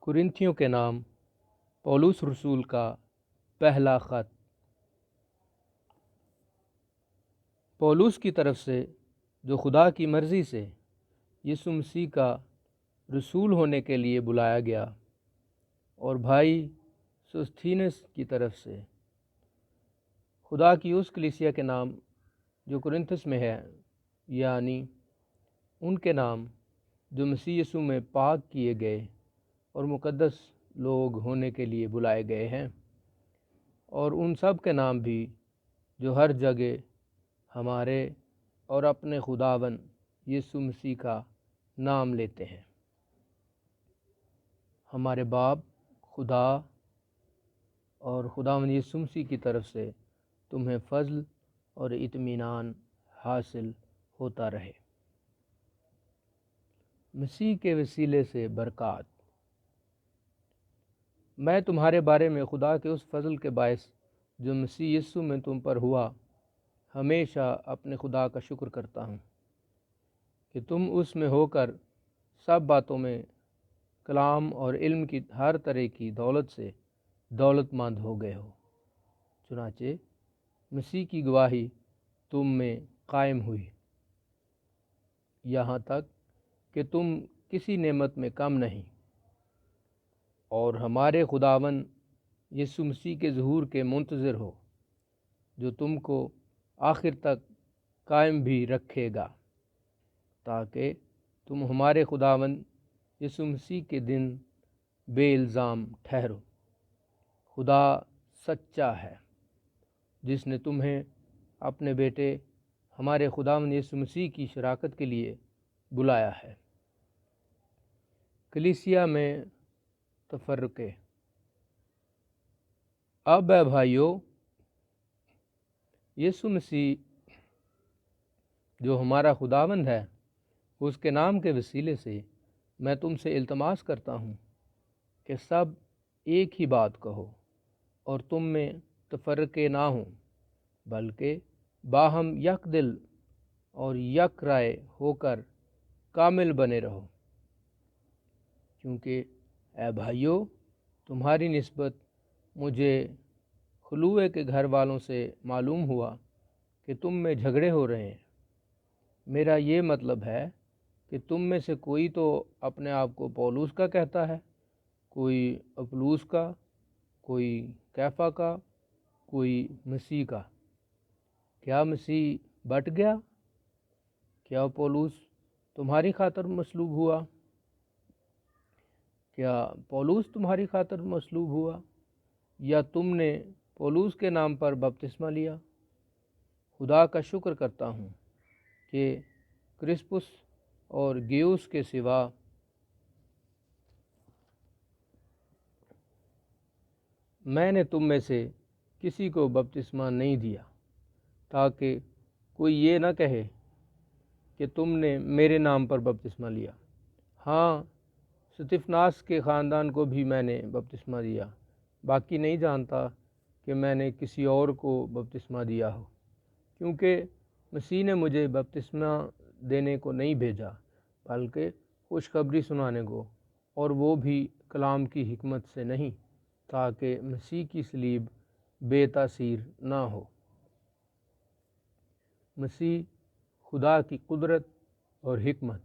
کرنتھیوں کے نام پولس رسول کا پہلا خط۔ پولس کی طرف سے جو خدا کی مرضی سے یسوع مسیح کا رسول ہونے کے لیے بلایا گیا، اور بھائی سوستھینس کی طرف سے خدا کی اس کلیسیا کے نام جو کرنتھس میں ہے، یعنی ان کے نام جو مسیح یسوع میں پاک کیے گئے اور مقدس لوگ ہونے کے لیے بلائے گئے ہیں، اور ان سب کے نام بھی جو ہر جگہ ہمارے اور اپنے خداوند یسوع مسیح کا نام لیتے ہیں۔ ہمارے باپ خدا اور خداوند یسوع مسیح کی طرف سے تمہیں فضل اور اطمینان حاصل ہوتا رہے۔ مسیح کے وسیلے سے برکات۔ میں تمہارے بارے میں خدا کے اس فضل کے باعث جو مسیح یسوع میں تم پر ہوا، ہمیشہ اپنے خدا کا شکر کرتا ہوں کہ تم اس میں ہو کر سب باتوں میں کلام اور علم کی ہر طرح کی دولت سے دولت مند ہو گئے ہو۔ چنانچہ مسیح کی گواہی تم میں قائم ہوئی، یہاں تک کہ تم کسی نعمت میں کم نہیں، اور ہمارے خداوند یسوع مسیح کے ظہور کے منتظر ہو، جو تم کو آخر تک قائم بھی رکھے گا، تاکہ تم ہمارے خداوند یسوع مسیح کے دن بے الزام ٹھہرو۔ خدا سچا ہے، جس نے تمہیں اپنے بیٹے ہمارے خداوند یسوع مسیح کی شراکت کے لیے بلایا ہے۔ کلیسیا میں تفرقے۔ اب اے بھائیو، یسوع مسیح جو ہمارا خداوند ہے، اس کے نام کے وسیلے سے میں تم سے التماس کرتا ہوں کہ سب ایک ہی بات کہو، اور تم میں تفرقے نہ ہوں، بلکہ باہم یک دل اور یک رائے ہو کر کامل بنے رہو، کیونکہ اے بھائیو، تمہاری نسبت مجھے خلوے کے گھر والوں سے معلوم ہوا کہ تم میں جھگڑے ہو رہے ہیں۔ میرا یہ مطلب ہے کہ تم میں سے کوئی تو اپنے آپ کو پولس کا کہتا ہے، کوئی اپولوس کا، کوئی کیفا کا، کوئی مسیح کا۔ کیا مسیح بٹ گیا؟ کیا پولس تمہاری خاطر مصلوب ہوا؟ کیا پولس تمہاری خاطر مصلوب ہوا، یا تم نے پولس کے نام پر بپتسمہ لیا؟ خدا کا شکر کرتا ہوں کہ کرسپس اور گیوس کے سوا میں نے تم میں سے کسی کو بپتسمہ نہیں دیا، تاکہ کوئی یہ نہ کہے کہ تم نے میرے نام پر بپتسمہ لیا۔ ہاں، ستفناس کے خاندان کو بھی میں نے بپتسمہ دیا، باقی نہیں جانتا کہ میں نے کسی اور کو بپتسمہ دیا ہو، کیونکہ مسیح نے مجھے بپتسمہ دینے کو نہیں بھیجا، بلکہ خوشخبری سنانے کو، اور وہ بھی کلام کی حکمت سے نہیں، تاکہ مسیح کی صلیب بے تاثیر نہ ہو۔ مسیح خدا کی قدرت اور حکمت۔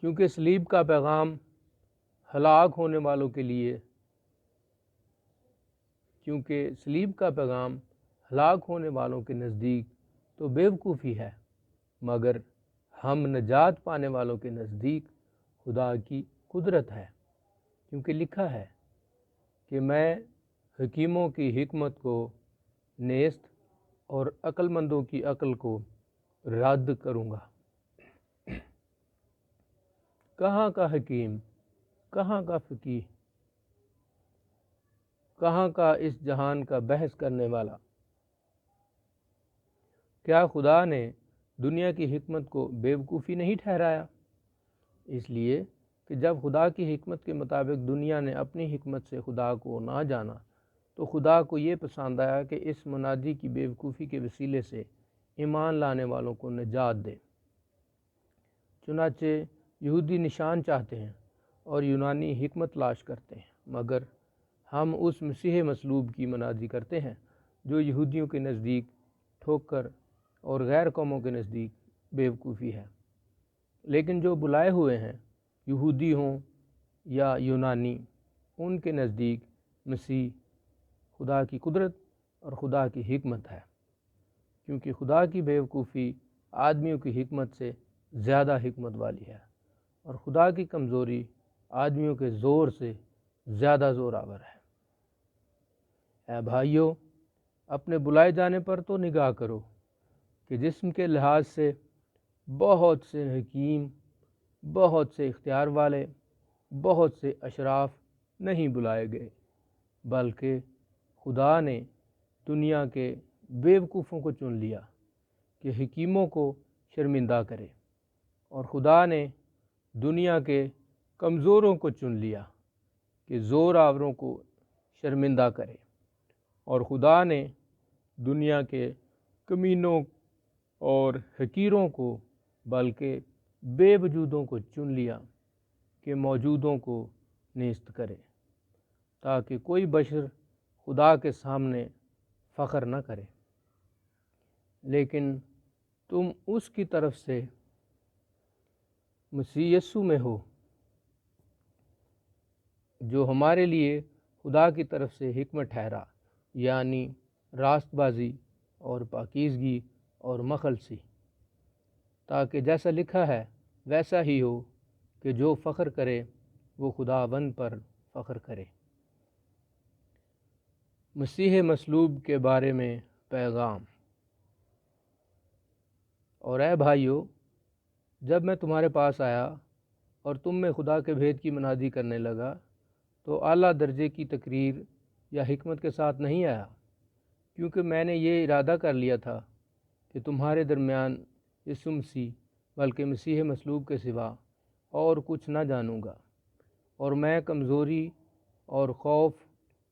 کیونکہ صلیب کا پیغام ہلاک ہونے والوں کے لیے کے نزدیک تو بیوقوفی ہے، مگر ہم نجات پانے والوں کے نزدیک خدا کی قدرت ہے، کیونکہ لکھا ہے کہ میں حکیموں کی حکمت کو نیست اور عقل مندوں کی عقل کو رد کروں گا۔ کہاں کا حکیم، کہاں کا فقیہ، کہاں کا اس جہان کا بحث کرنے والا؟ کیا خدا نے دنیا کی حکمت کو بیوقوفی نہیں ٹھہرایا؟ اس لیے کہ جب خدا کی حکمت کے مطابق دنیا نے اپنی حکمت سے خدا کو نہ جانا، تو خدا کو یہ پسند آیا کہ اس منادی کی بیوقوفی کے وسیلے سے ایمان لانے والوں کو نجات دے۔ چنانچہ یہودی نشان چاہتے ہیں، اور یونانی حکمت تلاش کرتے ہیں، مگر ہم اس مسیح مصلوب کی منادی کرتے ہیں جو یہودیوں کے نزدیک ٹھوکر اور غیر قوموں کے نزدیک بیوقوفی ہے، لیکن جو بلائے ہوئے ہیں، یہودی ہوں یا یونانی، ان کے نزدیک مسیح خدا کی قدرت اور خدا کی حکمت ہے، کیونکہ خدا کی بیوقوفی آدمیوں کی حکمت سے زیادہ حکمت والی ہے، اور خدا کی کمزوری آدمیوں کے زور سے زیادہ زور آور ہے۔ اے بھائیو، اپنے بلائے جانے پر تو نگاہ کرو کہ جسم کے لحاظ سے بہت سے حکیم، بہت سے اختیار والے، بہت سے اشراف نہیں بلائے گئے، بلکہ خدا نے دنیا کے بیوقوفوں کو چن لیا کہ حکیموں کو شرمندہ کرے، اور خدا نے دنیا کے کمزوروں کو چن لیا کہ زور آوروں کو شرمندہ کرے، اور خدا نے دنیا کے کمینوں اور حقیروں کو بلکہ بے وجودوں کو چن لیا کہ موجودوں کو نیست کرے، تاکہ کوئی بشر خدا کے سامنے فخر نہ کرے، لیکن تم اس کی طرف سے مسیح یسوع میں ہو، جو ہمارے لیے خدا کی طرف سے حکمت ٹھہرا، یعنی راست بازی اور پاکیزگی اور مخلصی، تاکہ جیسا لکھا ہے ویسا ہی ہو کہ جو فخر کرے وہ خداوند پر فخر کرے۔ مسیح مصلوب کے بارے میں پیغام۔ اور اے بھائیو، جب میں تمہارے پاس آیا اور تم میں خدا کے بھید کی منادی کرنے لگا تو اعلیٰ درجے کی تقریر یا حکمت کے ساتھ نہیں آیا، کیونکہ میں نے یہ ارادہ کر لیا تھا کہ تمہارے درمیان یسوع مسیح بلکہ مسیح مصلوب کے سوا اور کچھ نہ جانوں گا، اور میں کمزوری اور خوف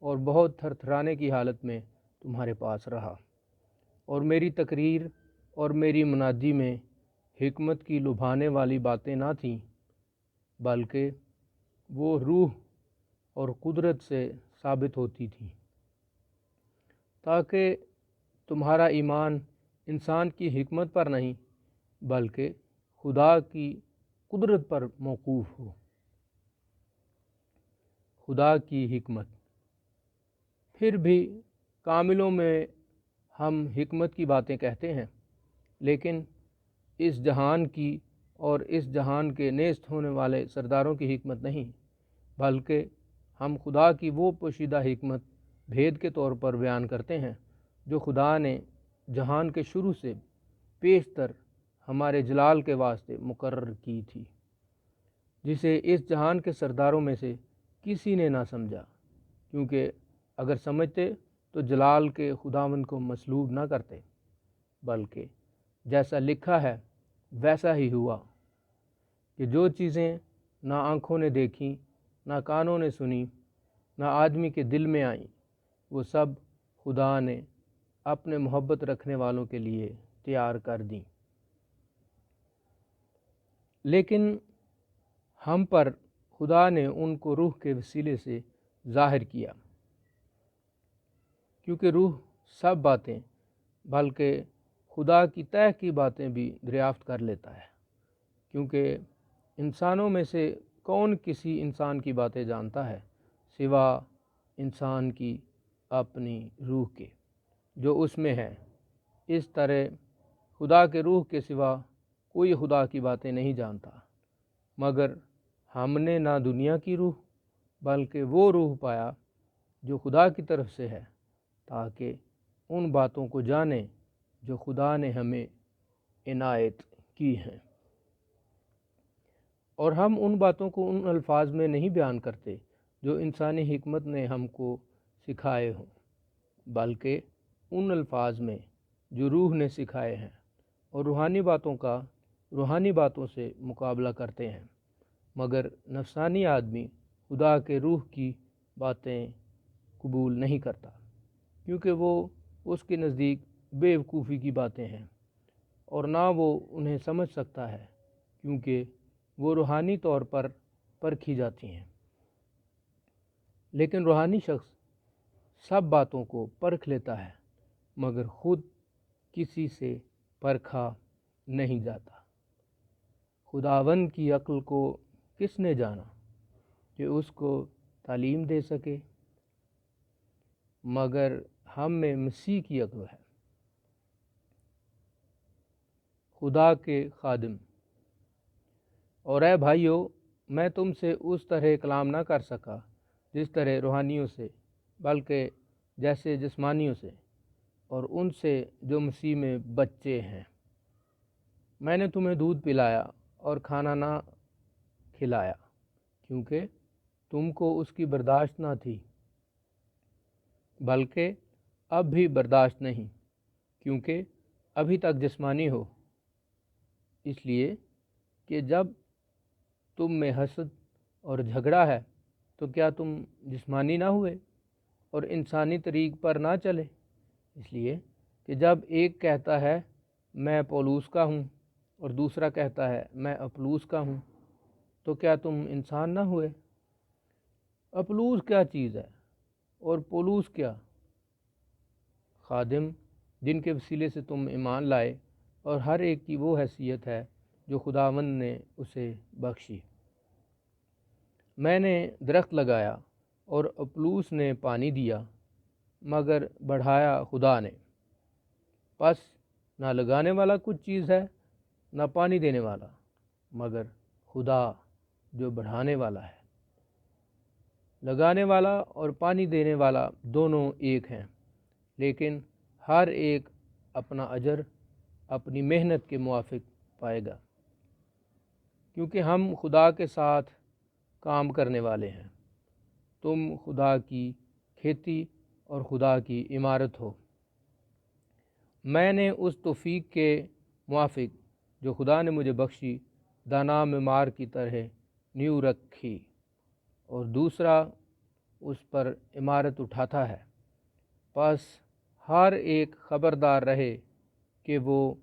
اور بہت تھر تھرانے کی حالت میں تمہارے پاس رہا، اور میری تقریر اور میری منادی میں حکمت کی لبھانے والی باتیں نہ تھیں، بلکہ وہ روح اور قدرت سے ثابت ہوتی تھیں، تاکہ تمہارا ایمان انسان کی حکمت پر نہیں بلکہ خدا کی قدرت پر موقوف ہو۔ خدا کی حکمت۔ پھر بھی کاملوں میں ہم حکمت کی باتیں کہتے ہیں، لیکن اس جہان کی اور اس جہان کے نیست ہونے والے سرداروں کی حکمت نہیں، بلکہ ہم خدا کی وہ پوشیدہ حکمت بھید کے طور پر بیان کرتے ہیں جو خدا نے جہان کے شروع سے پیشتر ہمارے جلال کے واسطے مقرر کی تھی، جسے اس جہان کے سرداروں میں سے کسی نے نہ سمجھا، کیونکہ اگر سمجھتے تو جلال کے خداوند کو مصلوب نہ کرتے، بلکہ جیسا لکھا ہے ویسا ہی ہوا کہ جو چیزیں نہ آنکھوں نے دیکھیں، نہ کانوں نے سنی، نہ آدمی کے دل میں آئیں، وہ سب خدا نے اپنے محبت رکھنے والوں کے لیے تیار کر دیں۔ لیکن ہم پر خدا نے ان کو روح کے وسیلے سے ظاہر کیا، کیونکہ روح سب باتیں بلکہ خدا کی طے کی باتیں بھی دریافت کر لیتا ہے، کیونکہ انسانوں میں سے کون کسی انسان کی باتیں جانتا ہے سوا انسان کی اپنی روح کے جو اس میں ہے۔ اس طرح خدا کے روح کے سوا کوئی خدا کی باتیں نہیں جانتا، مگر ہم نے نہ دنیا کی روح بلکہ وہ روح پایا جو خدا کی طرف سے ہے، تاکہ ان باتوں کو جانیں جو خدا نے ہمیں عنایت کی ہیں۔ اور ہم ان باتوں کو ان الفاظ میں نہیں بیان کرتے جو انسانی حکمت نے ہم کو سکھائے ہوں، بلکہ ان الفاظ میں جو روح نے سکھائے ہیں، اور روحانی باتوں کا روحانی باتوں سے مقابلہ کرتے ہیں، مگر نفسانی آدمی خدا کے روح کی باتیں قبول نہیں کرتا، کیونکہ وہ اس کے نزدیک بے وقوفی کی باتیں ہیں، اور نہ وہ انہیں سمجھ سکتا ہے، کیونکہ وہ روحانی طور پر پرکھی جاتی ہیں، لیکن روحانی شخص سب باتوں کو پرکھ لیتا ہے مگر خود کسی سے پرکھا نہیں جاتا۔ خداوند کی عقل کو کس نے جانا کہ اس کو تعلیم دے سکے؟ مگر ہم میں مسیح کی عقل ہے۔ خدا کے خادم، اور اے بھائیو، میں تم سے اس طرح کلام نہ کر سکا جس طرح روحانیوں سے، بلکہ جیسے جسمانیوں سے، اور ان سے جو مسیح میں بچے ہیں۔ میں نے تمہیں دودھ پلایا اور کھانا نہ کھلایا، کیونکہ تم کو اس کی برداشت نہ تھی، بلکہ اب بھی برداشت نہیں، کیونکہ ابھی تک جسمانی ہو، اس لیے کہ جب تم میں حسد اور جھگڑا ہے تو کیا تم جسمانی نہ ہوئے اور انسانی طریق پر نہ چلے؟ اس لیے کہ جب ایک کہتا ہے میں پولوس کا ہوں اور دوسرا کہتا ہے میں اپلوس کا ہوں، تو کیا تم انسان نہ ہوئے؟ اپلوس کیا چیز ہے اور پولوس کیا؟ خادم جن کے وسیلے سے تم ایمان لائے، اور ہر ایک کی وہ حیثیت ہے جو خداوند نے اسے بخشی۔ میں نے درخت لگایا اور اپلوس نے پانی دیا، مگر بڑھایا خدا نے۔ پس نہ لگانے والا کچھ چیز ہے نہ پانی دینے والا، مگر خدا جو بڑھانے والا ہے۔ لگانے والا اور پانی دینے والا دونوں ایک ہیں، لیکن ہر ایک اپنا اجر اپنی محنت کے موافق پائے گا، کیونکہ ہم خدا کے ساتھ کام کرنے والے ہیں۔ تم خدا کی کھیتی اور خدا کی عمارت ہو۔ میں نے اس توفیق کے موافق جو خدا نے مجھے بخشی دانا معمار کی طرح نیو رکھی، اور دوسرا اس پر عمارت اٹھاتا ہے۔ پس ہر ایک خبردار رہے کہ وہ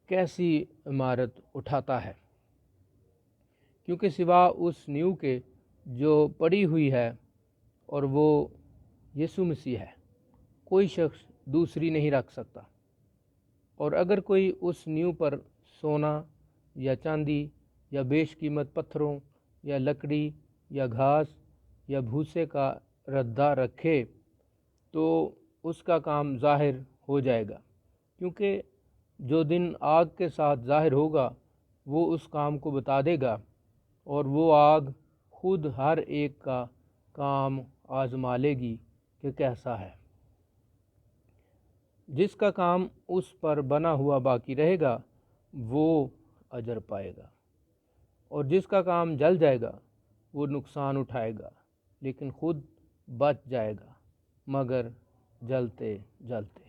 کیسی عمارت اٹھاتا ہے، کیونکہ سوا اس نیو کے جو پڑی ہوئی ہے اور وہ یسوع مسیح ہے، کوئی شخص دوسری نہیں رکھ سکتا۔ اور اگر کوئی اس نیو پر سونا یا چاندی یا بیش قیمت پتھروں یا لکڑی یا گھاس یا بھوسے کا ردہ رکھے تو اس کا کام ظاہر ہو جائے گا، کیونکہ جو دن آگ کے ساتھ ظاہر ہوگا وہ اس کام کو بتا دے گا، اور وہ آگ خود ہر ایک کا کام آزما لے گی کہ کیسا ہے۔ جس کا کام اس پر بنا ہوا باقی رہے گا وہ اجر پائے گا، اور جس کا کام جل جائے گا وہ نقصان اٹھائے گا، لیکن خود بچ جائے گا، مگر جلتے جلتے۔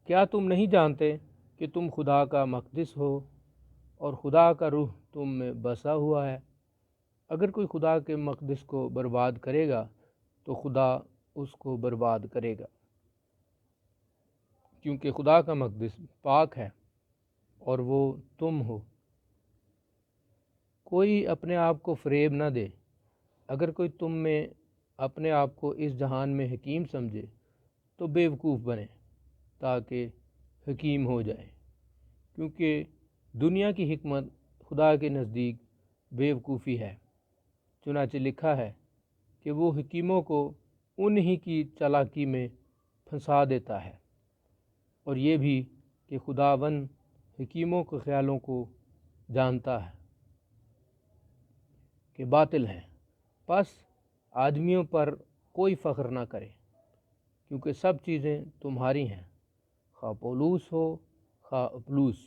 کیا تم نہیں جانتے کہ تم خدا کا مقدس ہو اور خدا کا روح تم میں بسا ہوا ہے؟ اگر کوئی خدا کے مقدس کو برباد کرے گا تو خدا اس کو برباد کرے گا، کیونکہ خدا کا مقدس پاک ہے اور وہ تم ہو۔ کوئی اپنے آپ کو فریب نہ دے۔ اگر کوئی تم میں اپنے آپ کو اس جہان میں حکیم سمجھے تو بے وقوف بنے تاکہ حکیم ہو جائے، کیونکہ دنیا کی حکمت خدا کے نزدیک بے وقوفی ہے۔ چنانچہ لکھا ہے کہ وہ حکیموں کو انہی کی چالاکی میں پھنسا دیتا ہے، اور یہ بھی کہ خداوند حکیموں کے خیالوں کو جانتا ہے کہ باطل ہیں۔ پس آدمیوں پر کوئی فخر نہ کرے، کیونکہ سب چیزیں تمہاری ہیں، خواہ پولوس ہو خواہ اپلوس،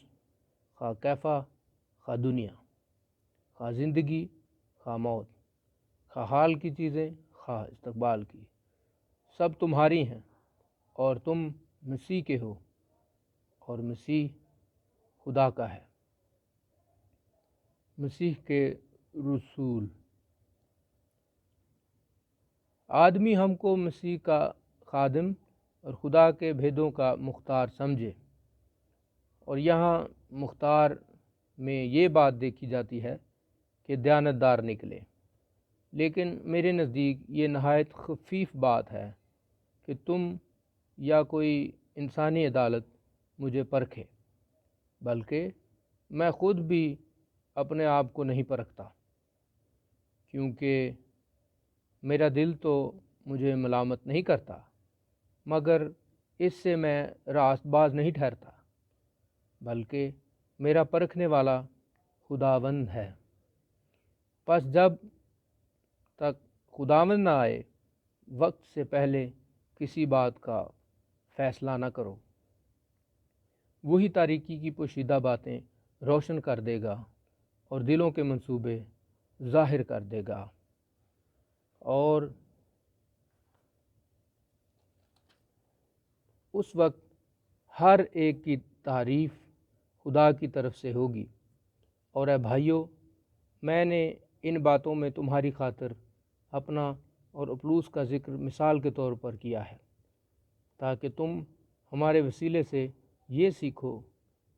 خواہ کیفا خواہ دنیا، خواہ زندگی خواہ موت، خواہ حال کی چیزیں خواہ استقبال کی، سب تمہاری ہیں، اور تم مسیح کے ہو، اور مسیح خدا کا ہے۔ مسیح کے رسول۔ آدمی ہم کو مسیح کا خادم اور خدا کے بھیدوں کا مختار سمجھے، اور یہاں مختار میں یہ بات دیکھی جاتی ہے کہ دیانتدار نکلے، لیکن میرے نزدیک یہ نہایت خفیف بات ہے کہ تم یا کوئی انسانی عدالت مجھے پرکھے، بلکہ میں خود بھی اپنے آپ کو نہیں پرکھتا، کیونکہ میرا دل تو مجھے ملامت نہیں کرتا، مگر اس سے میں راست باز نہیں ٹھہرتا، بلکہ میرا پرکھنے والا خداوند ہے۔ پس جب تک خداوند نہ آئے، وقت سے پہلے کسی بات کا فیصلہ نہ کرو۔ وہی تاریکی کی پوشیدہ باتیں روشن کر دے گا اور دلوں کے منصوبے ظاہر کر دے گا، اور اس وقت ہر ایک کی تعریف خدا کی طرف سے ہوگی۔ اور اے بھائیو، میں نے ان باتوں میں تمہاری خاطر اپنا اور اپلوس کا ذکر مثال کے طور پر کیا ہے، تاکہ تم ہمارے وسیلے سے یہ سیکھو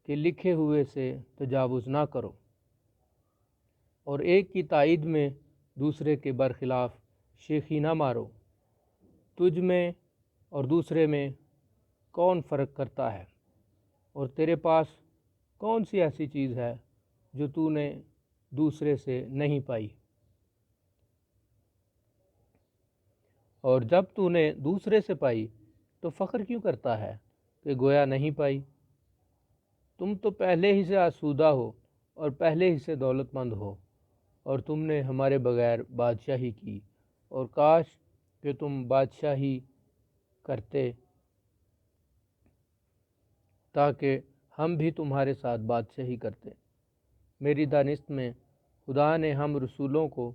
کہ لکھے ہوئے سے تجاوز نہ کرو، اور ایک کی تائید میں دوسرے کے برخلاف شیخی نہ مارو۔ تجھ میں اور دوسرے میں کون فرق کرتا ہے؟ اور تیرے پاس کون سی ایسی چیز ہے جو تو نے دوسرے سے نہیں پائی؟ اور جب تو نے دوسرے سے پائی تو فخر کیوں کرتا ہے کہ گویا نہیں پائی؟ تم تو پہلے ہی سے آسودہ ہو اور پہلے ہی سے دولت مند ہو، اور تم نے ہمارے بغیر بادشاہی کی، اور کاش کہ تم بادشاہی کرتے تاکہ ہم بھی تمہارے ساتھ بادشاہی کرتے۔ میری دانست میں خدا نے ہم رسولوں کو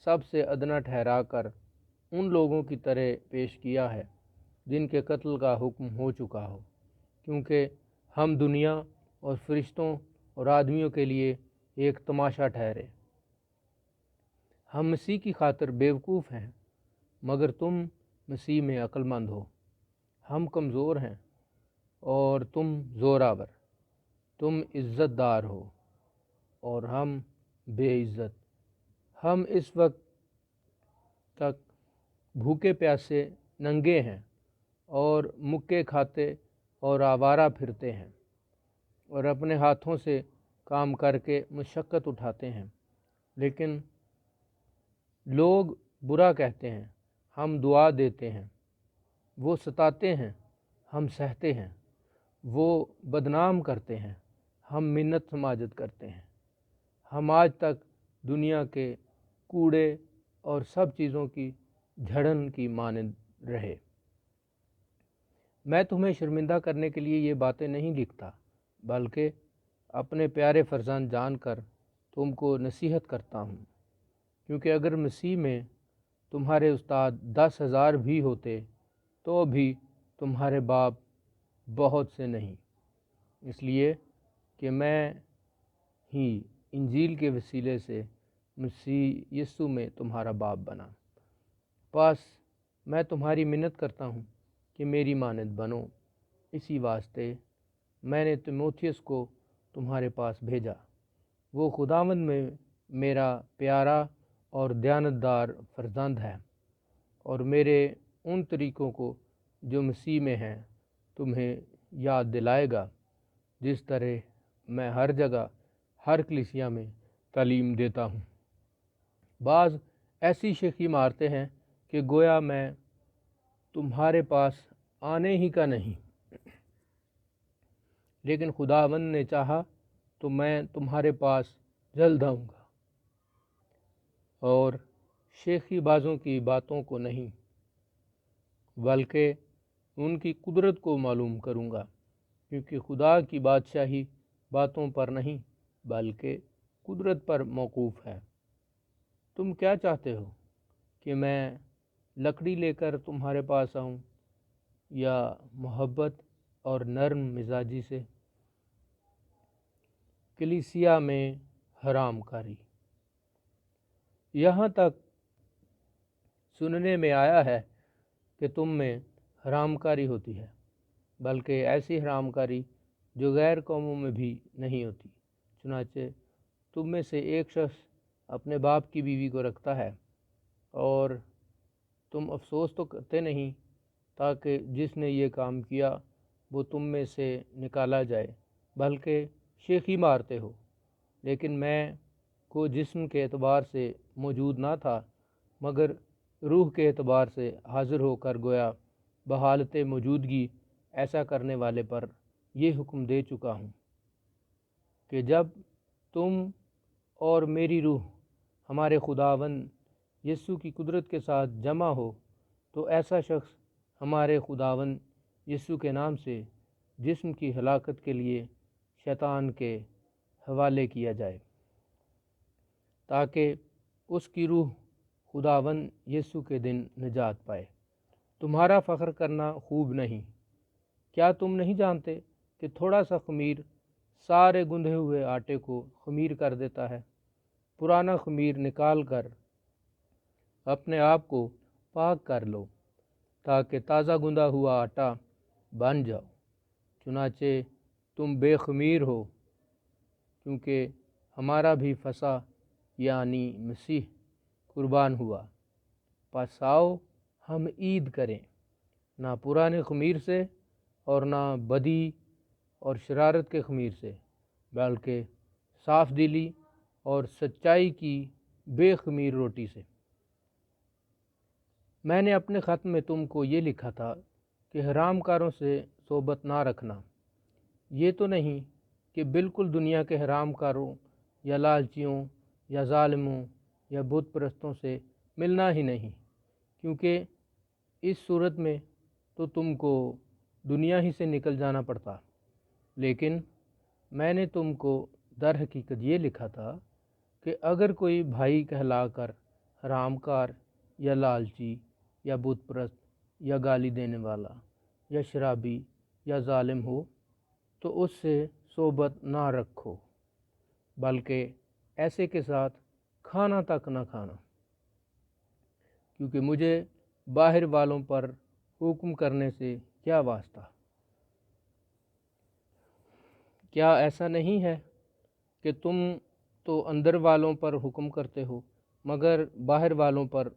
سب سے ادنا ٹھہرا کر ان لوگوں کی طرح پیش کیا ہے جن کے قتل کا حکم ہو چکا ہو، کیونکہ ہم دنیا اور فرشتوں اور آدمیوں کے لیے ایک تماشا ٹھہرے۔ ہم مسیح کی خاطر بیوقوف ہیں، مگر تم مسیح میں عقل مند ہو۔ ہم کمزور ہیں اور تم زوراور، تم عزت دار ہو اور ہم بے عزت۔ ہم اس وقت تک بھوکے پیاسے ننگے ہیں اور مکے کھاتے اور آوارہ پھرتے ہیں، اور اپنے ہاتھوں سے کام کر کے مشقت اٹھاتے ہیں، لیکن لوگ برا کہتے ہیں، ہم دعا دیتے ہیں۔ وہ ستاتے ہیں، ہم سہتے ہیں۔ وہ بدنام کرتے ہیں، ہم منت سماجت کرتے ہیں۔ ہم آج تک دنیا کے کوڑے اور سب چیزوں کی جھڑن کی مانند رہے۔ میں تمہیں شرمندہ کرنے کے لیے یہ باتیں نہیں لکھتا، بلکہ اپنے پیارے فرزند جان کر تم کو نصیحت کرتا ہوں، کیونکہ اگر مسیح میں تمہارے استاد 10,000 بھی ہوتے تو بھی تمہارے باپ بہت سے نہیں، اس لیے کہ میں ہی انجیل کے وسیلے سے مسیح یسوع میں تمہارا باپ بنا۔ پس میں تمہاری منت کرتا ہوں کہ میری مانند بنو۔ اسی واسطے میں نے تیموتھیوس کو تمہارے پاس بھیجا۔ وہ خداوند میں میرا پیارا اور دیانتدار فرزند ہے، اور میرے ان طریقوں کو جو مسیح میں ہیں تمہیں یاد دلائے گا، جس طرح میں ہر جگہ ہر کلیسیا میں تعلیم دیتا ہوں۔ بعض ایسی شیخی مارتے ہیں کہ گویا میں تمہارے پاس آنے ہی کا نہیں، لیکن خداوند نے چاہا تو میں تمہارے پاس جلد آؤں گا، اور شیخی بازوں کی باتوں کو نہیں، بلکہ ان کی قدرت کو معلوم کروں گا، کیونکہ خدا کی بادشاہی باتوں پر نہیں بلکہ قدرت پر موقوف ہے۔ تم کیا چاہتے ہو کہ میں لکڑی لے کر تمہارے پاس آؤں، یا محبت اور نرم مزاجی سے؟ کلیسیا میں حرام کاری۔ یہاں تک سننے میں آیا ہے کہ تم میں حرام کاری ہوتی ہے، بلکہ ایسی حرام کاری جو غیر قوموں میں بھی نہیں ہوتی۔ چنانچہ تم میں سے ایک شخص اپنے باپ کی بیوی کو رکھتا ہے، اور تم افسوس تو کرتے نہیں تاکہ جس نے یہ کام کیا وہ تم میں سے نکالا جائے، بلکہ شیخی مارتے ہو۔ لیکن میں کو جسم کے اعتبار سے موجود نہ تھا، مگر روح کے اعتبار سے حاضر ہو کر گویا بحالت موجودگی ایسا کرنے والے پر یہ حکم دے چکا ہوں کہ جب تم اور میری روح ہمارے خداوند یسوع کی قدرت کے ساتھ جمع ہو تو ایسا شخص ہمارے خداوند یسوع کے نام سے جسم کی ہلاکت کے لیے شیطان کے حوالے کیا جائے، تاکہ اس کی روح خداوند یسوع کے دن نجات پائے۔ تمہارا فخر کرنا خوب نہیں۔ کیا تم نہیں جانتے کہ تھوڑا سا خمیر سارے گندھے ہوئے آٹے کو خمیر کر دیتا ہے؟ پرانا خمیر نکال کر اپنے آپ کو پاک کر لو تاکہ تازہ گندھا ہوا آٹا بن جاؤ۔ چنانچہ تم بے خمیر ہو، کیونکہ ہمارا بھی فسح یعنی مسیح قربان ہوا۔ پس آؤ ہم عید کریں، نہ پرانے خمیر سے اور نہ بدی اور شرارت کے خمیر سے، بلکہ صاف دلی اور سچائی کی بے خمیر روٹی سے۔ میں نے اپنے خط میں تم کو یہ لکھا تھا کہ حرام کاروں سے صحبت نہ رکھنا۔ یہ تو نہیں کہ بالکل دنیا کے حرام کاروں یا لالچیوں یا ظالموں یا بت پرستوں سے ملنا ہی نہیں، کیونکہ اس صورت میں تو تم کو دنیا ہی سے نکل جانا پڑتا۔ لیکن میں نے تم کو در حقیقت یہ لکھا تھا کہ اگر کوئی بھائی کہلا کر حرام کار یا لالچی یا بت پرست یا گالی دینے والا یا شرابی یا ظالم ہو تو اس سے صحبت نہ رکھو، بلکہ ایسے کے ساتھ کھانا تک نہ کھانا، کیونکہ مجھے باہر والوں پر حکم کرنے سے کیا واسطہ؟ کیا ایسا نہیں ہے کہ تم تو اندر والوں پر حکم کرتے ہو، مگر باہر والوں پر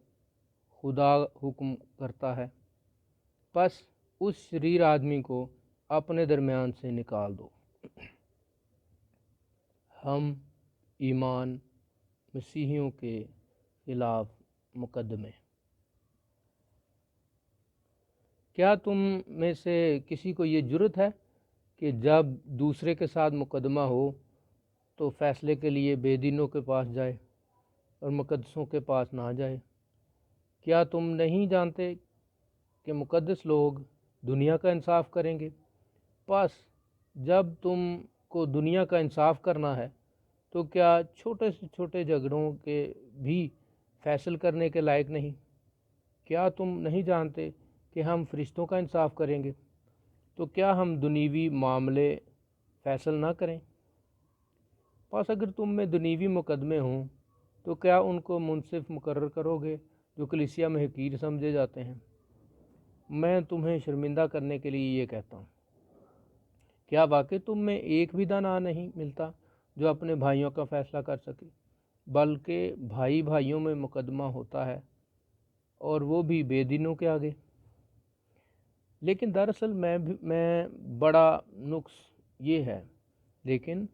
خدا حکم کرتا ہے؟ پس اس شریر آدمی کو اپنے درمیان سے نکال دو۔ ہم ایمان مسیحیوں کے خلاف مقدمے۔ کیا تم میں سے کسی کو یہ جرأت ہے کہ جب دوسرے کے ساتھ مقدمہ ہو تو فیصلے کے لیے بے دینوں کے پاس جائے اور مقدسوں کے پاس نہ جائے؟ کیا تم نہیں جانتے کہ مقدس لوگ دنیا کا انصاف کریں گے؟ پس جب تم کو دنیا کا انصاف کرنا ہے تو کیا چھوٹے سے چھوٹے جھگڑوں کے بھی فیصل کرنے کے لائق نہیں؟ کیا تم نہیں جانتے کہ ہم فرشتوں کا انصاف کریں گے؟ تو کیا ہم دنیوی معاملے فیصل نہ کریں؟ پس اگر تم میں دنیوی مقدمے ہوں تو کیا ان کو منصف مقرر کرو گے جو کلیسیا میں حقیر سمجھے جاتے ہیں؟ میں تمہیں شرمندہ کرنے کے لیے یہ کہتا ہوں۔ کیا واقعی تم میں ایک بھی دانا نہیں ملتا جو اپنے بھائیوں کا فیصلہ کر سکے؟ بلکہ بھائی بھائیوں میں مقدمہ ہوتا ہے، اور وہ بھی بے دینوں کے آگے۔ لیکن دراصل میں بڑا نقص یہ ہے لیکن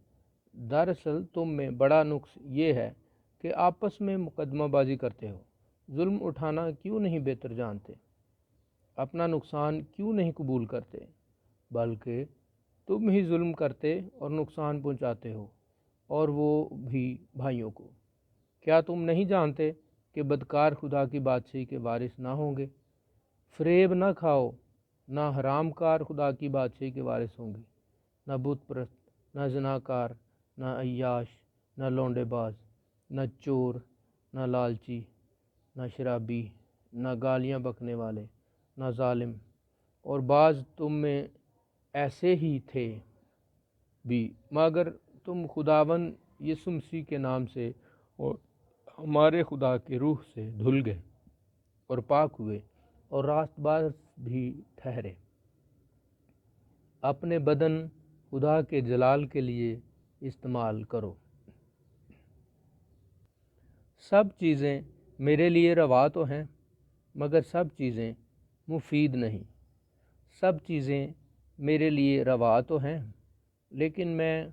دراصل تم میں بڑا نقص یہ ہے کہ آپس میں مقدمہ بازی کرتے ہو۔ ظلم اٹھانا کیوں نہیں بہتر جانتے؟ اپنا نقصان کیوں نہیں قبول کرتے؟ بلکہ تم ہی ظلم کرتے اور نقصان پہنچاتے ہو، اور وہ بھی بھائیوں کو۔ کیا تم نہیں جانتے کہ بدکار خدا کی بادشاہی کے وارث نہ ہوں گے؟ فریب نہ کھاؤ، نہ حرام کار خدا کی بادشاہی کے وارث ہوں گے، نہ بت پرست، نہ زناکار، نہ عیاش، نہ لونڈے باز، نہ چور، نہ لالچی، نہ شرابی، نہ گالیاں بکنے والے، نہ ظالم۔ اور بعض تم میں ایسے ہی تھے بھی، مگر تم خداوند یسوع مسیح کے نام سے اور ہمارے خدا کے روح سے دھل گئے اور پاک ہوئے اور راست باز بھی ٹھہرے۔ اپنے بدن خدا کے جلال کے لیے استعمال کرو۔ سب چیزیں میرے لیے روا تو ہیں مگر سب چیزیں مفید نہیں۔ سب چیزیں میرے لیے روا تو ہیں لیکن میں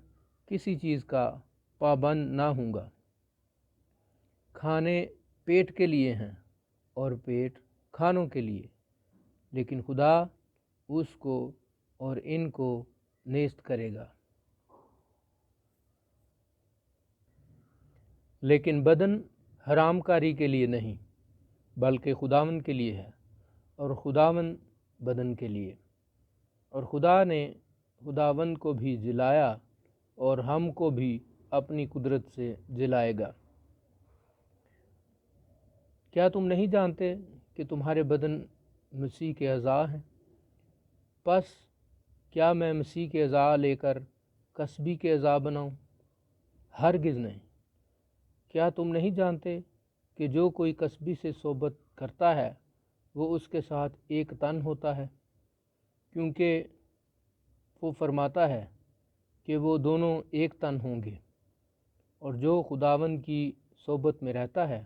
کسی چیز کا پابند نہ ہوں گا۔ کھانے پیٹ کے لیے ہیں اور پیٹ کھانوں کے لیے، لیکن خدا اس کو اور ان کو نیست کرے گا۔ لیکن بدن حرام کاری کے لیے نہیں بلکہ خداوند کے لیے ہے، اور خداوند بدن کے لیے۔ اور خدا نے خداوند کو بھی جلایا اور ہم کو بھی اپنی قدرت سے جلائے گا۔ کیا تم نہیں جانتے کہ تمہارے بدن مسیح کے اعضاء ہیں؟ پس کیا میں مسیح کے اعضاء لے کر کسبی کے اعضاء بناؤں؟ ہرگز نہیں۔ کیا تم نہیں جانتے کہ جو کوئی کسبی سے صحبت کرتا ہے وہ اس کے ساتھ ایک تن ہوتا ہے؟ کیونکہ وہ فرماتا ہے کہ وہ دونوں ایک تن ہوں گے۔ اور جو خداوند کی صحبت میں رہتا ہے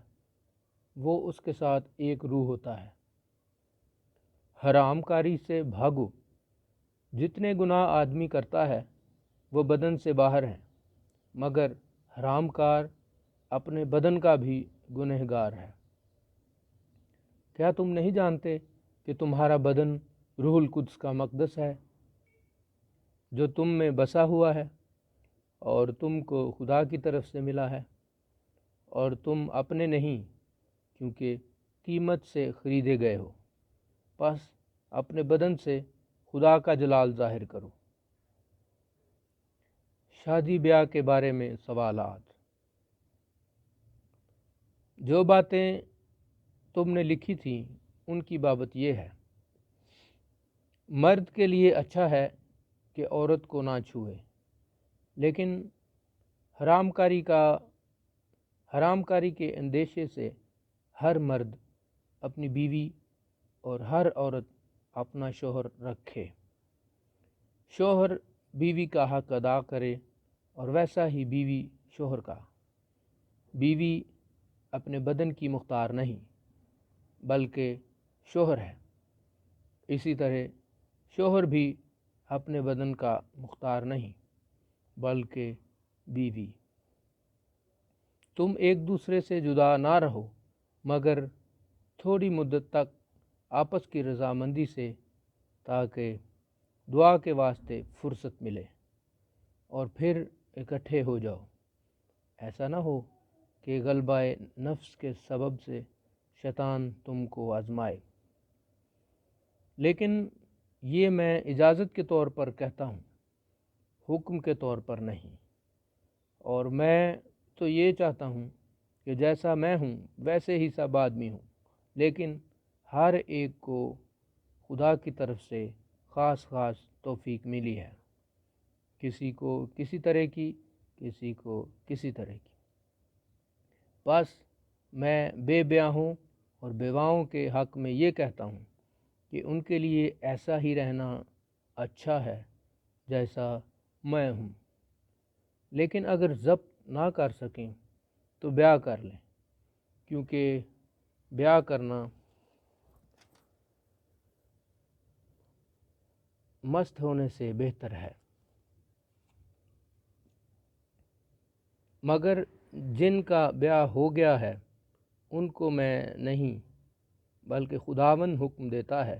وہ اس کے ساتھ ایک روح ہوتا ہے۔ حرام کاری سے بھاگو۔ جتنے گناہ آدمی کرتا ہے وہ بدن سے باہر ہیں، مگر حرام کار اپنے بدن کا بھی گنہگار ہے۔ کیا تم نہیں جانتے کہ تمہارا بدن روح القدس کا مقدس ہے جو تم میں بسا ہوا ہے اور تم کو خدا کی طرف سے ملا ہے، اور تم اپنے نہیں کیونکہ قیمت سے خریدے گئے ہو؟ پس اپنے بدن سے خدا کا جلال ظاہر کرو۔ شادی بیاہ کے بارے میں سوالات۔ جو باتیں تم نے لکھی تھیں ان کی بابت یہ ہے: مرد کے لیے اچھا ہے کہ عورت کو نہ چھوئے، لیکن حرام کاری کے اندیشے سے ہر مرد اپنی بیوی اور ہر عورت اپنا شوہر رکھے۔ شوہر بیوی کا حق ادا کرے اور ویسا ہی بیوی شوہر کا۔ بیوی اپنے بدن کی مختار نہیں بلکہ شوہر ہے، اسی طرح شوہر بھی اپنے بدن کا مختار نہیں بلکہ بیوی۔ تم ایک دوسرے سے جدا نہ رہو مگر تھوڑی مدت تک آپس کی رضامندی سے، تاکہ دعا کے واسطے فرصت ملے اور پھر اکٹھے ہو جاؤ۔ ایسا نہ ہو کہ غلبہ نفس کے سبب سے شیطان تم کو آزمائے۔ لیکن یہ میں اجازت کے طور پر کہتا ہوں، حکم کے طور پر نہیں۔ اور میں تو یہ چاہتا ہوں کہ جیسا میں ہوں ویسے ہی سب آدمی ہوں، لیکن ہر ایک کو خدا کی طرف سے خاص توفیق ملی ہے، کسی کو کسی طرح کی، کسی کو کسی طرح کی۔ بس میں بے بیاہوں اور بیواؤں کے حق میں یہ کہتا ہوں کہ ان کے لیے ایسا ہی رہنا اچھا ہے جیسا میں ہوں، لیکن اگر ضبط نہ کر سکیں تو بیاہ کر لیں، کیونکہ بیاہ کرنا مست ہونے سے بہتر ہے۔ مگر جن کا بیاہ ہو گیا ہے ان کو میں نہیں بلکہ خداوند حکم دیتا ہے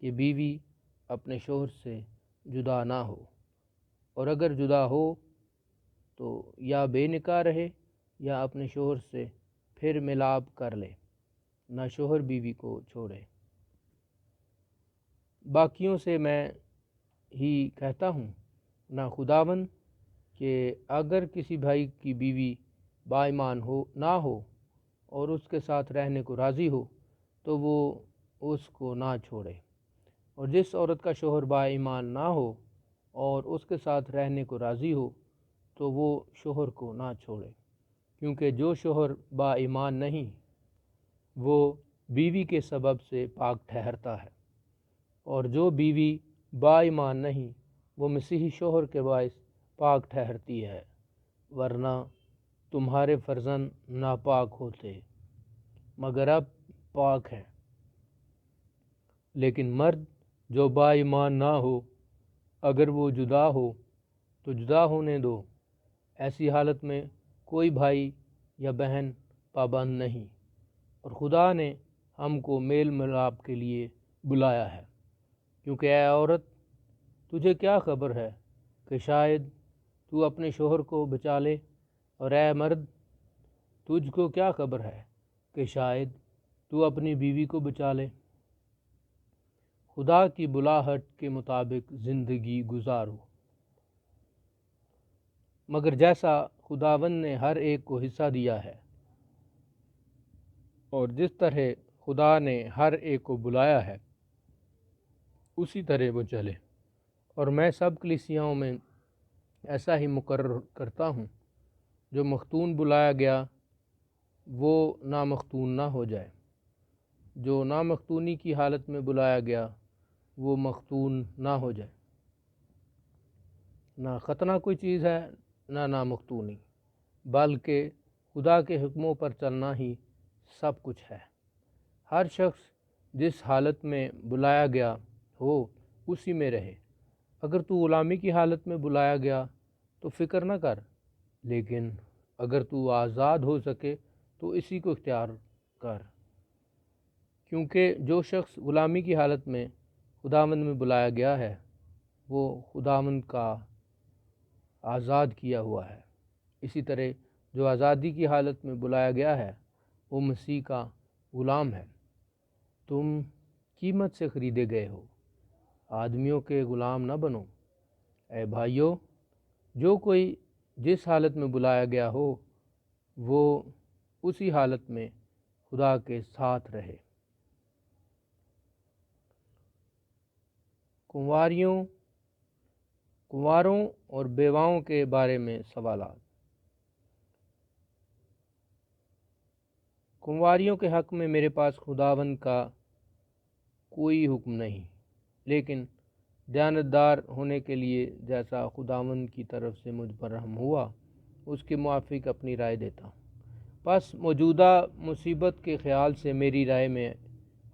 کہ بیوی اپنے شوہر سے جدا نہ ہو، اور اگر جدا ہو تو یا بے نکاح رہے یا اپنے شوہر سے پھر ملاپ کر لے، نہ شوہر بیوی کو چھوڑے۔ باقیوں سے میں ہی کہتا ہوں، نہ خداوند، کہ اگر کسی بھائی کی بیوی با ایمان نہ ہو اور اس کے ساتھ رہنے کو راضی ہو تو وہ اس کو نہ چھوڑے، اور جس عورت کا شوہر با ایمان نہ ہو اور اس کے ساتھ رہنے کو راضی ہو تو وہ شوہر کو نہ چھوڑے، کیونکہ جو شوہر با ایمان نہیں وہ بیوی کے سبب سے پاک ٹھہرتا ہے، اور جو بیوی با ایمان نہیں وہ مسیحی شوہر کے باعث پاک ٹھہرتی ہے، ورنہ تمہارے فرزند ناپاک ہوتے مگر اب پاک ہیں۔ لیکن مرد جو با ایمان نہ ہو اگر وہ جدا ہو تو جدا ہونے دو، ایسی حالت میں کوئی بھائی یا بہن پابند نہیں، اور خدا نے ہم کو میل ملاپ کے لیے بلایا ہے۔ کیونکہ اے عورت، تجھے کیا خبر ہے کہ شاید تو اپنے شوہر کو بچا لے، اور اے مرد، تجھ کو کیا خبر ہے کہ شاید تو اپنی بیوی کو بچا لے۔ خدا کی بلاہٹ کے مطابق زندگی گزارو، مگر جیسا خداوند نے ہر ایک کو حصہ دیا ہے اور جس طرح خدا نے ہر ایک کو بلایا ہے اسی طرح وہ چلے۔ اور میں سب کلیسیاؤں میں ایسا ہی مقرر کرتا ہوں، جو مختون بلایا گیا وہ نامختون نہ ہو جائے، جو نامختونی کی حالت میں بلایا گیا وہ مختون نہ ہو جائے۔ نہ ختنہ کوئی چیز ہے نہ نامختونی، بلکہ خدا کے حکموں پر چلنا ہی سب کچھ ہے۔ ہر شخص جس حالت میں بلایا گیا ہو اسی میں رہے۔ اگر تو غلامی کی حالت میں بلایا گیا تو فکر نہ کر، لیکن اگر تو آزاد ہو سکے تو اسی کو اختیار کر، کیونکہ جو شخص غلامی کی حالت میں خداوند میں بلایا گیا ہے وہ خداوند کا آزاد کیا ہوا ہے۔ اسی طرح جو آزادی کی حالت میں بلایا گیا ہے وہ مسیح کا غلام ہے۔ تم قیمت سے خریدے گئے ہو، آدمیوں کے غلام نہ بنو۔ اے بھائیو، جو کوئی جس حالت میں بلایا گیا ہو وہ اسی حالت میں خدا کے ساتھ رہے۔ کنواروں اور بیواؤں کے بارے میں سوالات۔ کنواریوں کے حق میں میرے پاس خداوند کا کوئی حکم نہیں، لیکن دیانتدار ہونے کے لیے جیسا خداوند کی طرف سے مجھ پر رحم ہوا اس کے موافق اپنی رائے دیتا ہوں۔ پس موجودہ مصیبت کے خیال سے میری رائے میں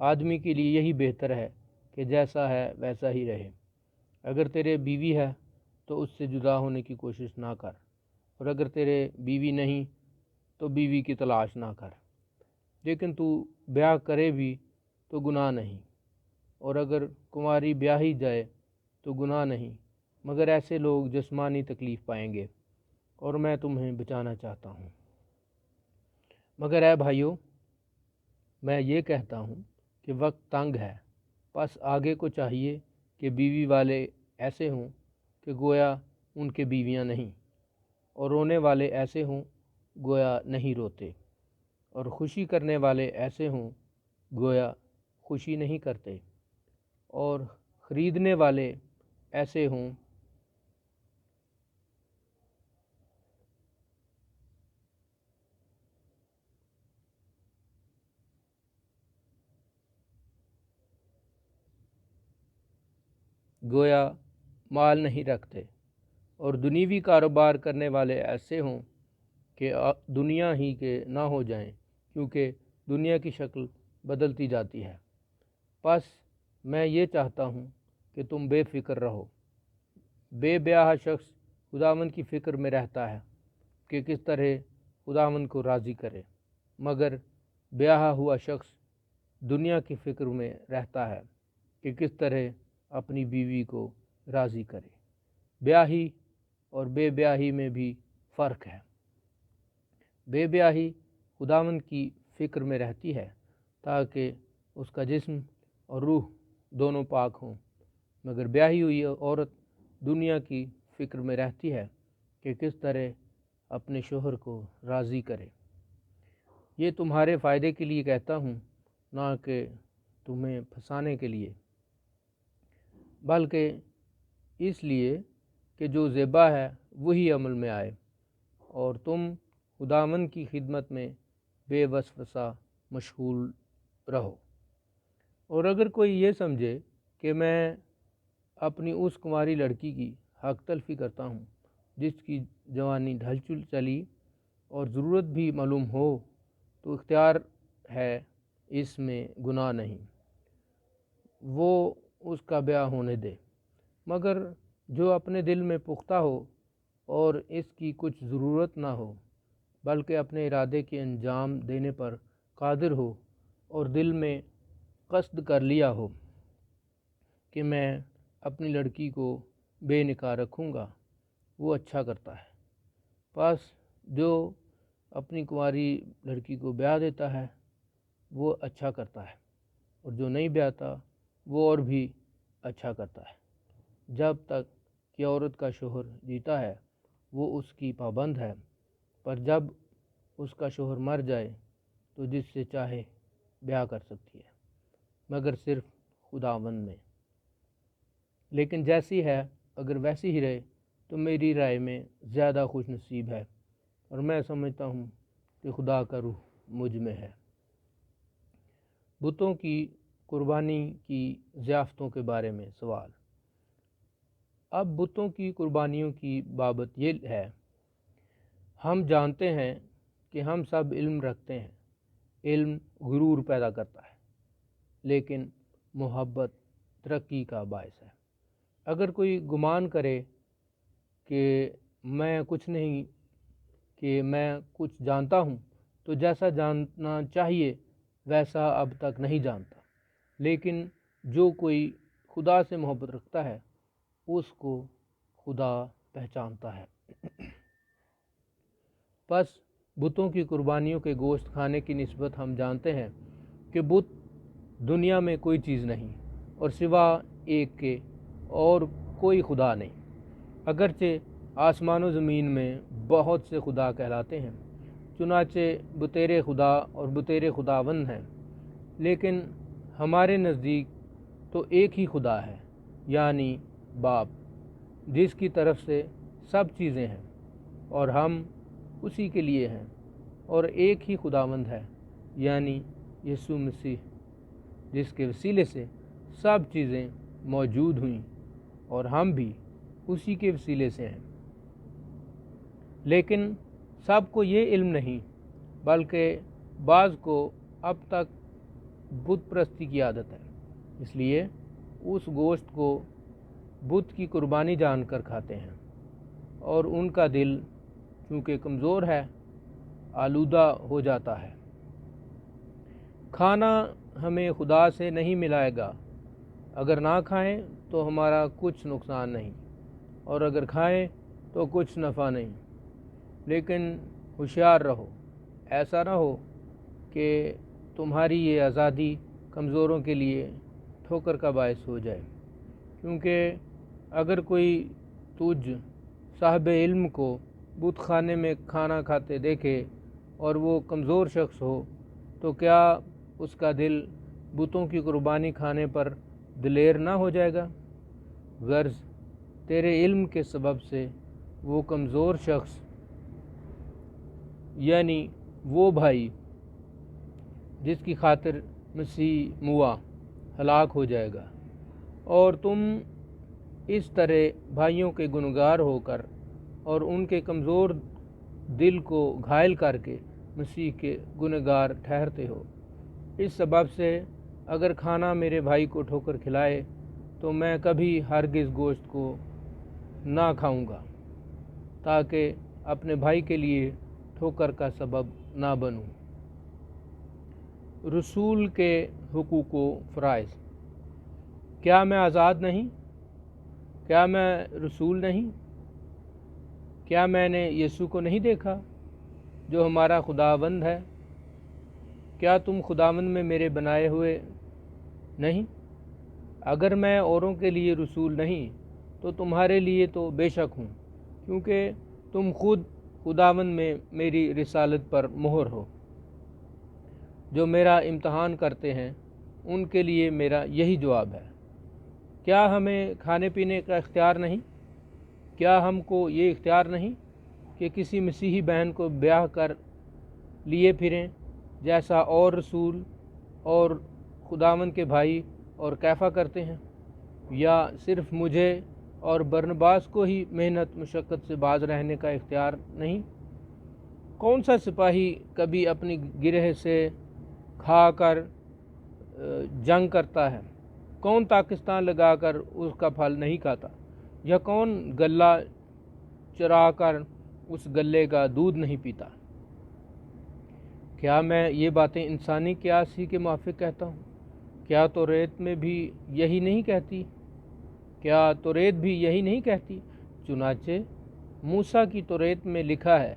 آدمی کے لیے یہی بہتر ہے کہ جیسا ہے ویسا ہی رہے۔ اگر تیرے بیوی ہے تو اس سے جدا ہونے کی کوشش نہ کر، اور اگر تیرے بیوی نہیں تو بیوی کی تلاش نہ کر، لیکن تو بیاہ کرے بھی تو گناہ نہیں، اور اگر کنواری بیاہی جائے تو گناہ نہیں، مگر ایسے لوگ جسمانی تکلیف پائیں گے، اور میں تمہیں بچانا چاہتا ہوں۔ مگر اے بھائیو، میں یہ کہتا ہوں کہ وقت تنگ ہے، پس آگے کو چاہیے کہ بیوی والے ایسے ہوں کہ گویا ان کے بیویاں نہیں، اور رونے والے ایسے ہوں گویا نہیں روتے، اور خوشی کرنے والے ایسے ہوں گویا خوشی نہیں کرتے، اور خریدنے والے ایسے ہوں گویا مال نہیں رکھتے، اور دنیوی کاروبار کرنے والے ایسے ہوں کہ دنیا ہی کے نہ ہو جائیں، کیونکہ دنیا کی شکل بدلتی جاتی ہے۔ پس میں یہ چاہتا ہوں کہ تم بے فکر رہو۔ بے بیاہ شخص خداوند کی فکر میں رہتا ہے کہ کس طرح خداوند کو راضی کرے، مگر بیاہ ہوا شخص دنیا کی فکر میں رہتا ہے کہ کس طرح اپنی بیوی کو راضی کرے۔ بیاہی اور بے بیاہی میں بھی فرق ہے۔ بے بیاہی خداوند کی فکر میں رہتی ہے تاکہ اس کا جسم اور روح دونوں پاک ہوں، مگر بیاہی ہوئی عورت دنیا کی فکر میں رہتی ہے کہ کس طرح اپنے شوہر کو راضی کرے۔ یہ تمہارے فائدے کے لیے کہتا ہوں، نہ کہ تمہیں پھنسانے کے لیے، بلکہ اس لیے کہ جو ذبح ہے وہی عمل میں آئے، اور تم خداوند کی خدمت میں بے وسوسہ مشغول رہو۔ اور اگر کوئی یہ سمجھے کہ میں اپنی اس کنواری لڑکی کی حق تلفی کرتا ہوں جس کی جوانی ڈھل چلی اور ضرورت بھی معلوم ہو تو اختیار ہے، اس میں گناہ نہیں، وہ اس کا بیاہ ہونے دے۔ مگر جو اپنے دل میں پختہ ہو اور اس کی کچھ ضرورت نہ ہو، بلکہ اپنے ارادے کے انجام دینے پر قادر ہو اور دل میں قصد کر لیا ہو کہ میں اپنی لڑکی کو بے نکاح رکھوں گا، وہ اچھا کرتا ہے۔ پس جو اپنی کنواری لڑکی کو بیاہ دیتا ہے وہ اچھا کرتا ہے، اور جو نہیں بیاہتا وہ اور بھی اچھا کرتا ہے، جب تک کہ عورت کا شوہر جیتا ہے وہ اس کی پابند ہے، پر جب اس کا شوہر مر جائے تو جس سے چاہے بیاہ کر سکتی ہے، مگر صرف خداوند میں۔ لیکن جیسی ہے اگر ویسی ہی رہے تو میری رائے میں زیادہ خوش نصیب ہے، اور میں سمجھتا ہوں کہ خدا کا روح مجھ میں ہے۔ بتوں کی قربانی کی ضیافتوں کے بارے میں سوال۔ اب بتوں کی قربانیوں کی بابت یہ ہے، ہم جانتے ہیں کہ ہم سب علم رکھتے ہیں، علم غرور پیدا کرتا ہے، لیکن محبت ترقی کا باعث ہے۔ اگر کوئی گمان کرے کہ میں کچھ جانتا ہوں تو جیسا جاننا چاہیے ویسا اب تک نہیں جانتا، لیکن جو کوئی خدا سے محبت رکھتا ہے اس کو خدا پہچانتا ہے۔ پس بتوں کی قربانیوں کے گوشت کھانے کی نسبت ہم جانتے ہیں کہ بت دنیا میں کوئی چیز نہیں، اور سوا ایک کے اور کوئی خدا نہیں۔ اگرچہ آسمان و زمین میں بہت سے خدا کہلاتے ہیں، چنانچہ بتیرے خدا اور بتیرے خداوند ہیں، لیکن ہمارے نزدیک تو ایک ہی خدا ہے، یعنی باپ، جس کی طرف سے سب چیزیں ہیں اور ہم اسی کے لیے ہیں، اور ایک ہی خداوند ہے، یعنی یسوع مسیح، جس کے وسیلے سے سب چیزیں موجود ہوئیں اور ہم بھی اسی کے وسیلے سے ہیں۔ لیکن سب کو یہ علم نہیں، بلکہ بعض کو اب تک بت پرستی کی عادت ہے، اس لیے اس گوشت کو بت کی قربانی جان کر کھاتے ہیں، اور ان کا دل چونکہ کمزور ہے آلودہ ہو جاتا ہے۔ کھانا ہمیں خدا سے نہیں ملائے گا، اگر نہ کھائیں تو ہمارا کچھ نقصان نہیں، اور اگر کھائیں تو کچھ نفع نہیں۔ لیکن ہوشیار رہو، ایسا نہ ہو کہ تمہاری یہ آزادی کمزوروں کے لیے ٹھوکر کا باعث ہو جائے، کیونکہ اگر کوئی تجھ صاحب علم کو بت خانے میں کھانا کھاتے دیکھے اور وہ کمزور شخص ہو تو کیا اس کا دل بتوں کی قربانی کھانے پر دلیر نہ ہو جائے گا؟ غرض تیرے علم کے سبب سے وہ کمزور شخص، یعنی وہ بھائی جس کی خاطر مسیح موا، ہلاک ہو جائے گا، اور تم اس طرح بھائیوں کے گنہگار ہو کر اور ان کے کمزور دل کو گھائل کر کے مسیح کے گنہگار ٹھہرتے ہو۔ اس سبب سے اگر کھانا میرے بھائی کو ٹھوکر کھلائے تو میں کبھی ہرگز گوشت کو نہ کھاؤں گا، تاکہ اپنے بھائی کے لیے ٹھوکر کا سبب نہ بنوں۔ رسول کے حقوق و فرائض۔ کیا میں آزاد نہیں؟ کیا میں رسول نہیں؟ کیا میں نے یسوع کو نہیں دیکھا جو ہمارا خداوند ہے؟ کیا تم خداوند میں میرے بنائے ہوئے نہیں؟ اگر میں اوروں کے لیے رسول نہیں تو تمہارے لیے تو بے شک ہوں، کیونکہ تم خود خداوند میں میری رسالت پر مہر ہو۔ جو میرا امتحان کرتے ہیں ان کے لیے میرا یہی جواب ہے۔ کیا ہمیں کھانے پینے کا اختیار نہیں؟ کیا ہم کو یہ اختیار نہیں کہ کسی مسیحی بہن کو بیاہ کر لیے پھریں جیسا اور رسول اور خداوند کے بھائی اور کیفا کرتے ہیں؟ یا صرف مجھے اور برنباس کو ہی محنت مشقت سے باز رہنے کا اختیار نہیں؟ کون سا سپاہی کبھی اپنی گرہ سے کھا کر جنگ کرتا ہے؟ کون پاکستان لگا کر اس کا پھل نہیں کھاتا؟ یا کون گلہ چرا کر اس گلے کا دودھ نہیں پیتا؟ کیا میں یہ باتیں انسانی قیاس ہی کے موافق کہتا ہوں؟ کیا توریت میں بھی یہی نہیں کہتی؟ کیا توریت بھی یہی نہیں کہتی؟ چنانچہ موسیٰ کی توریت میں لکھا ہے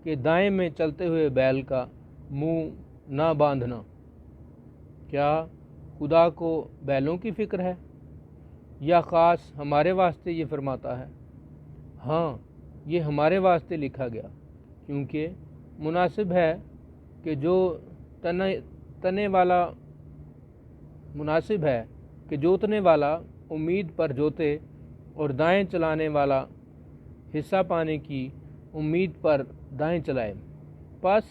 کہ دائیں میں چلتے ہوئے بیل کا منہ نہ باندھنا۔ کیا خدا کو بیلوں کی فکر ہے، یا خاص ہمارے واسطے یہ فرماتا ہے؟ ہاں، یہ ہمارے واسطے لکھا گیا، کیونکہ مناسب ہے کہ جوتنے والا امید پر جوتے اور دائیں چلانے والا حصہ پانے کی امید پر دائیں چلائے۔ پس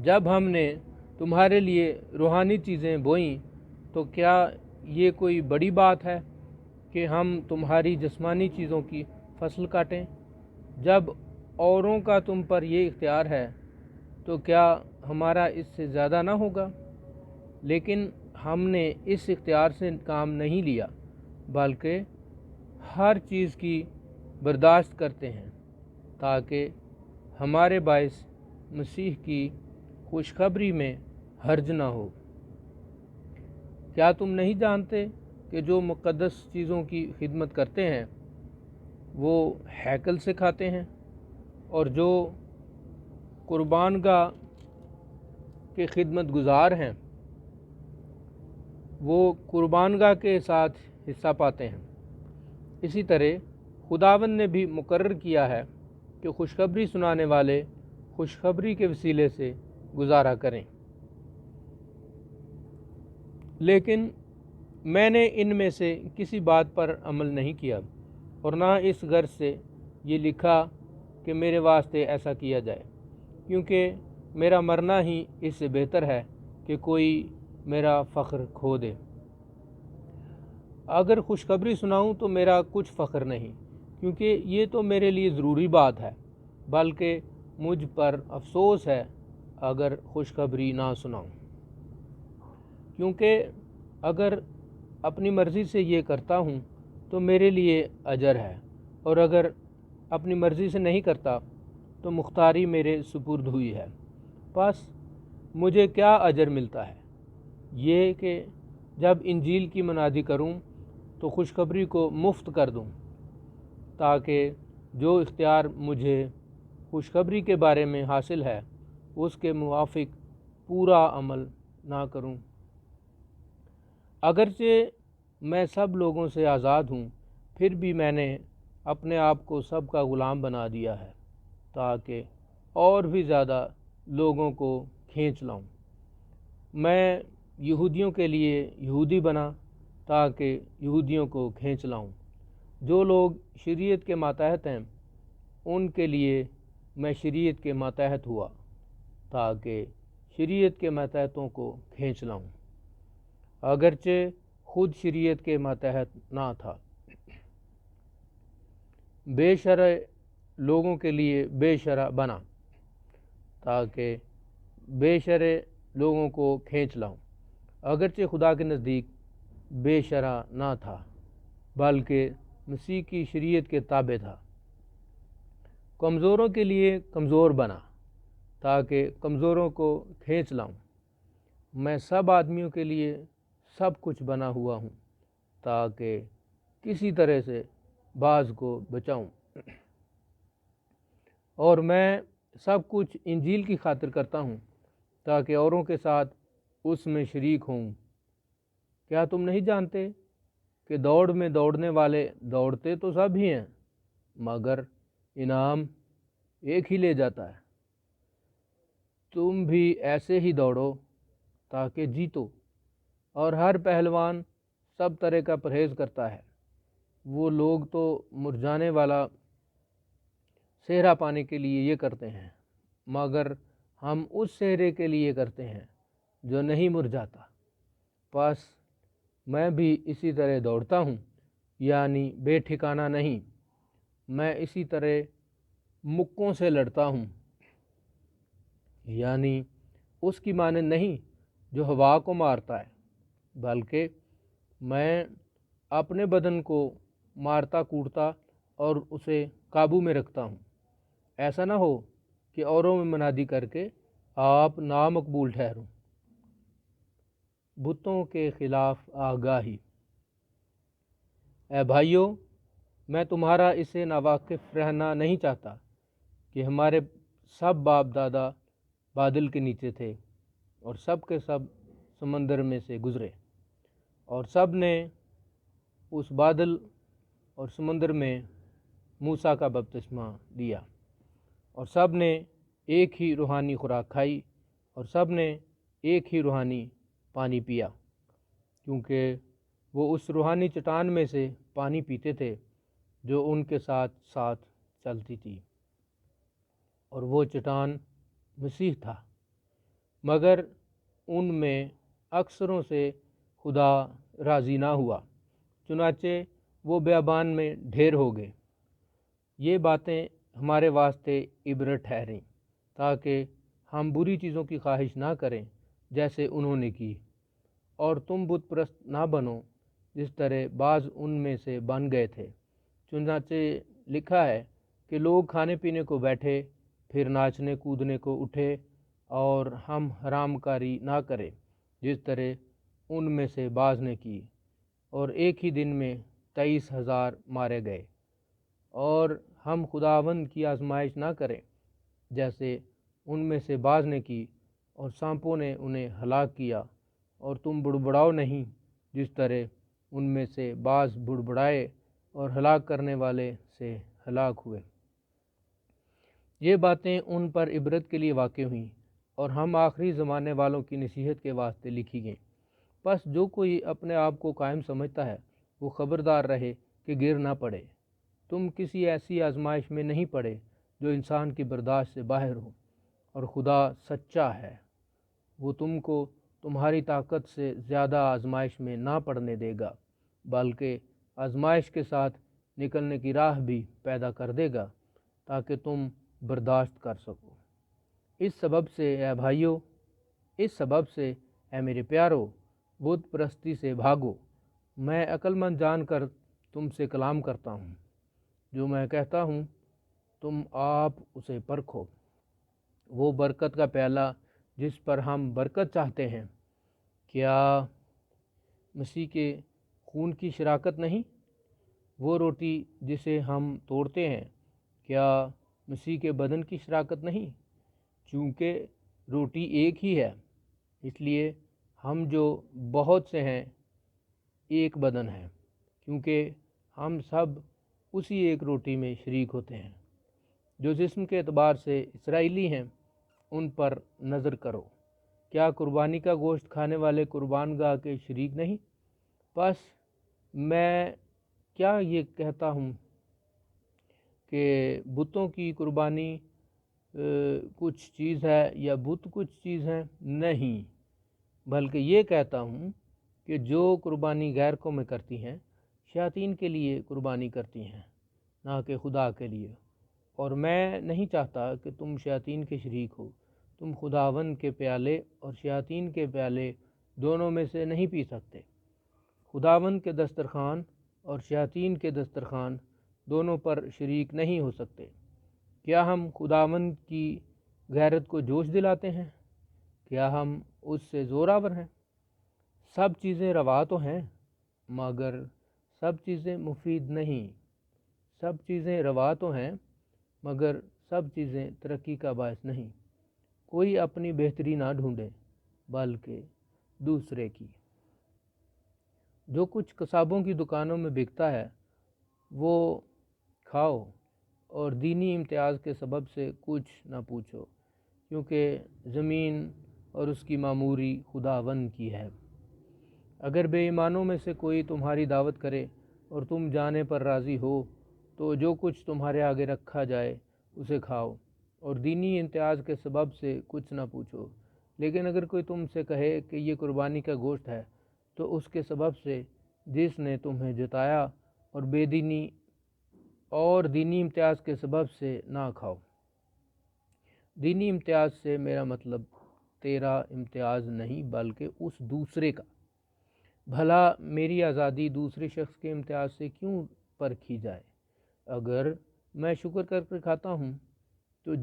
جب ہم نے تمہارے لیے روحانی چیزیں بوئیں تو کیا یہ کوئی بڑی بات ہے کہ ہم تمہاری جسمانی چیزوں کی فصل کاٹیں؟ جب اوروں کا تم پر یہ اختیار ہے تو کیا ہمارا اس سے زیادہ نہ ہوگا؟ لیکن ہم نے اس اختیار سے کام نہیں لیا، بلکہ ہر چیز کی برداشت کرتے ہیں تاکہ ہمارے باعث مسیح کی خوشخبری میں حرج نہ ہو۔ کیا تم نہیں جانتے کہ جو مقدس چیزوں کی خدمت کرتے ہیں وہ ہیکل سے کھاتے ہیں، اور جو قربان گاہ کے خدمت گزار ہیں وہ قربان گاہ کے ساتھ حصہ پاتے ہیں؟ اسی طرح خداوند نے بھی مقرر کیا ہے کہ خوشخبری سنانے والے خوشخبری کے وسیلے سے گزارا کریں۔ لیکن میں نے ان میں سے کسی بات پر عمل نہیں کیا، اور نہ اس غرض سے یہ لکھا کہ میرے واسطے ایسا کیا جائے، کیونکہ میرا مرنا ہی اس سے بہتر ہے کہ کوئی میرا فخر کھو دے۔ اگر خوشخبری سناؤں تو میرا کچھ فخر نہیں، کیونکہ یہ تو میرے لیے ضروری بات ہے، بلکہ مجھ پر افسوس ہے اگر خوشخبری نہ سناؤں، کیونکہ اگر اپنی مرضی سے یہ کرتا ہوں تو میرے لیے اجر ہے، اور اگر اپنی مرضی سے نہیں کرتا تو مختاری میرے سپرد ہوئی ہے۔ پس مجھے کیا اجر ملتا ہے؟ یہ کہ جب انجیل کی منادی کروں تو خوشخبری کو مفت کر دوں، تاکہ جو اختیار مجھے خوشخبری کے بارے میں حاصل ہے اس کے موافق پورا عمل نہ کروں۔ اگرچہ میں سب لوگوں سے آزاد ہوں، پھر بھی میں نے اپنے آپ کو سب کا غلام بنا دیا ہے، تاکہ اور بھی زیادہ لوگوں کو کھینچ لاؤں۔ میں یہودیوں کے لیے یہودی بنا تاکہ یہودیوں کو کھینچ لاؤں۔ جو لوگ شریعت کے ماتحت ہیں ان کے لیے میں شریعت کے ماتحت ہوا تاکہ شریعت کے ماتحتوں کو کھینچ لاؤں، اگرچہ خود شریعت کے ماتحت نہ تھا۔ بے شرع لوگوں کے لیے بے شرع بنا تاکہ بے شرع لوگوں کو کھینچ لاؤں، اگرچہ خدا کے نزدیک بے شرع نہ تھا، بلکہ مسیح کی شریعت کے تابع تھا۔ کمزوروں کے لیے کمزور بنا تاکہ کمزوروں کو کھینچ لاؤں۔ میں سب آدمیوں کے لیے سب کچھ بنا ہوا ہوں تاکہ کسی طرح سے بعض کو بچاؤں، اور میں سب کچھ انجیل کی خاطر کرتا ہوں تاکہ اوروں کے ساتھ اس میں شریک ہوں۔ کیا تم نہیں جانتے کہ دوڑ میں دوڑنے والے دوڑتے تو سب ہی ہیں، مگر انعام ایک ہی لے جاتا ہے؟ تم بھی ایسے ہی دوڑو تاکہ جیتو۔ اور ہر پہلوان سب طرح کا پرہیز کرتا ہے۔ وہ لوگ تو مرجھانے والا صحرا پانے کے لیے یہ کرتے ہیں، مگر ہم اس صحرے کے لیے کرتے ہیں جو نہیں مرجھاتا۔ پس میں بھی اسی طرح دوڑتا ہوں، یعنی بے ٹھکانہ نہیں۔ میں اسی طرح مکوں سے لڑتا ہوں۔ یعنی اس کی مانند نہیں جو ہوا کو مارتا ہے، بلکہ میں اپنے بدن کو مارتا کوٹتا اور اسے قابو میں رکھتا ہوں۔ ایسا نہ ہو کہ اوروں میں منادی کر کے آپ نامقبول ٹھہروں۔ بتوں کے خلاف آگاہی۔ اے بھائیو، میں تمہارا اسے ناواقف رہنا نہیں چاہتا کہ ہمارے سب باپ دادا بادل کے نیچے تھے اور سب کے سب سمندر میں سے گزرے، اور سب نے اس بادل اور سمندر میں موسیٰ کا بپتسمہ دیا، اور سب نے ایک ہی روحانی خوراک کھائی، اور سب نے ایک ہی روحانی پانی پیا، کیونکہ وہ اس روحانی چٹان میں سے پانی پیتے تھے جو ان کے ساتھ ساتھ چلتی تھی، اور وہ چٹان مسیح تھا۔ مگر ان میں اکثروں سے خدا راضی نہ ہوا، چنانچہ وہ بیابان میں ڈھیر ہو گئے۔ یہ باتیں ہمارے واسطے عبرت ٹھہریں، تاکہ ہم بری چیزوں کی خواہش نہ کریں جیسے انہوں نے کی، اور تم بت پرست نہ بنو جس طرح بعض ان میں سے بن گئے تھے۔ چنانچہ لکھا ہے کہ لوگ کھانے پینے کو بیٹھے، پھر ناچنے کودنے کو اٹھے، اور ہم حرام کاری نہ کریں جس طرح ان میں سے بعض نے کی، اور ایک ہی دن میں 23,000 مارے گئے۔ اور ہم خداوند کی آزمائش نہ کریں جیسے ان میں سے بعض نے کی، اور سانپوں نے انہیں ہلاک کیا، اور تم بڑبڑاؤ نہیں جس طرح ان میں سے بعض بڑبڑائے اور ہلاک کرنے والے سے ہلاک ہوئے۔ یہ باتیں ان پر عبرت کے لیے واقع ہوئیں، اور ہم آخری زمانے والوں کی نصیحت کے واسطے لکھی گئیں۔ پس جو کوئی اپنے آپ کو قائم سمجھتا ہے وہ خبردار رہے کہ گر نہ پڑے۔ تم کسی ایسی آزمائش میں نہیں پڑے جو انسان کی برداشت سے باہر ہو، اور خدا سچا ہے، وہ تم کو تمہاری طاقت سے زیادہ آزمائش میں نہ پڑنے دے گا، بلکہ آزمائش کے ساتھ نکلنے کی راہ بھی پیدا کر دے گا تاکہ تم برداشت کر سکو۔ اس سبب سے اے بھائیو، اس سبب سے اے میرے پیارو، بت پرستی سے بھاگو۔ میں عقل مند جان کر تم سے کلام کرتا ہوں، جو میں کہتا ہوں تم آپ اسے پرکھو۔ وہ برکت کا پیالہ جس پر ہم برکت چاہتے ہیں، کیا مسیح کے خون کی شراکت نہیں؟ وہ روٹی جسے ہم توڑتے ہیں، کیا مسیح کے بدن کی شراکت نہیں؟ چونکہ روٹی ایک ہی ہے، اس لیے ہم جو بہت سے ہیں ایک بدن ہیں، کیونکہ ہم سب اسی ایک روٹی میں شریک ہوتے ہیں۔ جو جسم کے اعتبار سے اسرائیلی ہیں ان پر نظر کرو، کیا قربانی کا گوشت کھانے والے قربان گاہ کے شریک نہیں؟ پس میں کیا یہ کہتا ہوں کہ بتوں کی قربانی کچھ چیز ہے یا بت کچھ چیز ہیں؟ نہیں، بلکہ یہ کہتا ہوں کہ جو قربانی غیر قومیں کرتی ہیں شیاطین کے لیے قربانی کرتی ہیں، نہ کہ خدا کے لیے۔ اور میں نہیں چاہتا کہ تم شیاطین کے شریک ہو۔ تم خداوند کے پیالے اور شیاطین کے پیالے دونوں میں سے نہیں پی سکتے۔ خداوند کے دسترخوان اور شیاطین کے دسترخوان دونوں پر شریک نہیں ہو سکتے۔ کیا ہم خداوند کی غیرت کو جوش دلاتے ہیں؟ کیا ہم اس سے زوراور ہیں؟ سب چیزیں روا تو ہیں، مگر سب چیزیں مفید نہیں۔ سب چیزیں روا تو ہیں، مگر سب چیزیں ترقی کا باعث نہیں۔ کوئی اپنی بہتری نہ ڈھونڈے، بلکہ دوسرے کی۔ جو کچھ قصابوں کی دکانوں میں بکتا ہے وہ کھاؤ، اور دینی امتیاز کے سبب سے کچھ نہ پوچھو، کیونکہ زمین اور اس کی معموری خداوند کی ہے۔ اگر بے ایمانوں میں سے کوئی تمہاری دعوت کرے اور تم جانے پر راضی ہو تو جو کچھ تمہارے آگے رکھا جائے اسے کھاؤ، اور دینی امتیاز کے سبب سے کچھ نہ پوچھو۔ لیکن اگر کوئی تم سے کہے کہ یہ قربانی کا گوشت ہے تو اس کے سبب سے جس نے تمہیں جتایا، اور بے دینی اور دینی امتیاز کے سبب سے نہ کھاؤ۔ دینی امتیاز سے میرا مطلب تیرا امتیاز نہیں بلکہ اس دوسرے کا۔ بھلا میری آزادی دوسرے شخص کے امتیاز سے کیوں پرکھی جائے؟ اگر میں شکر کر کے کھاتا ہوں تو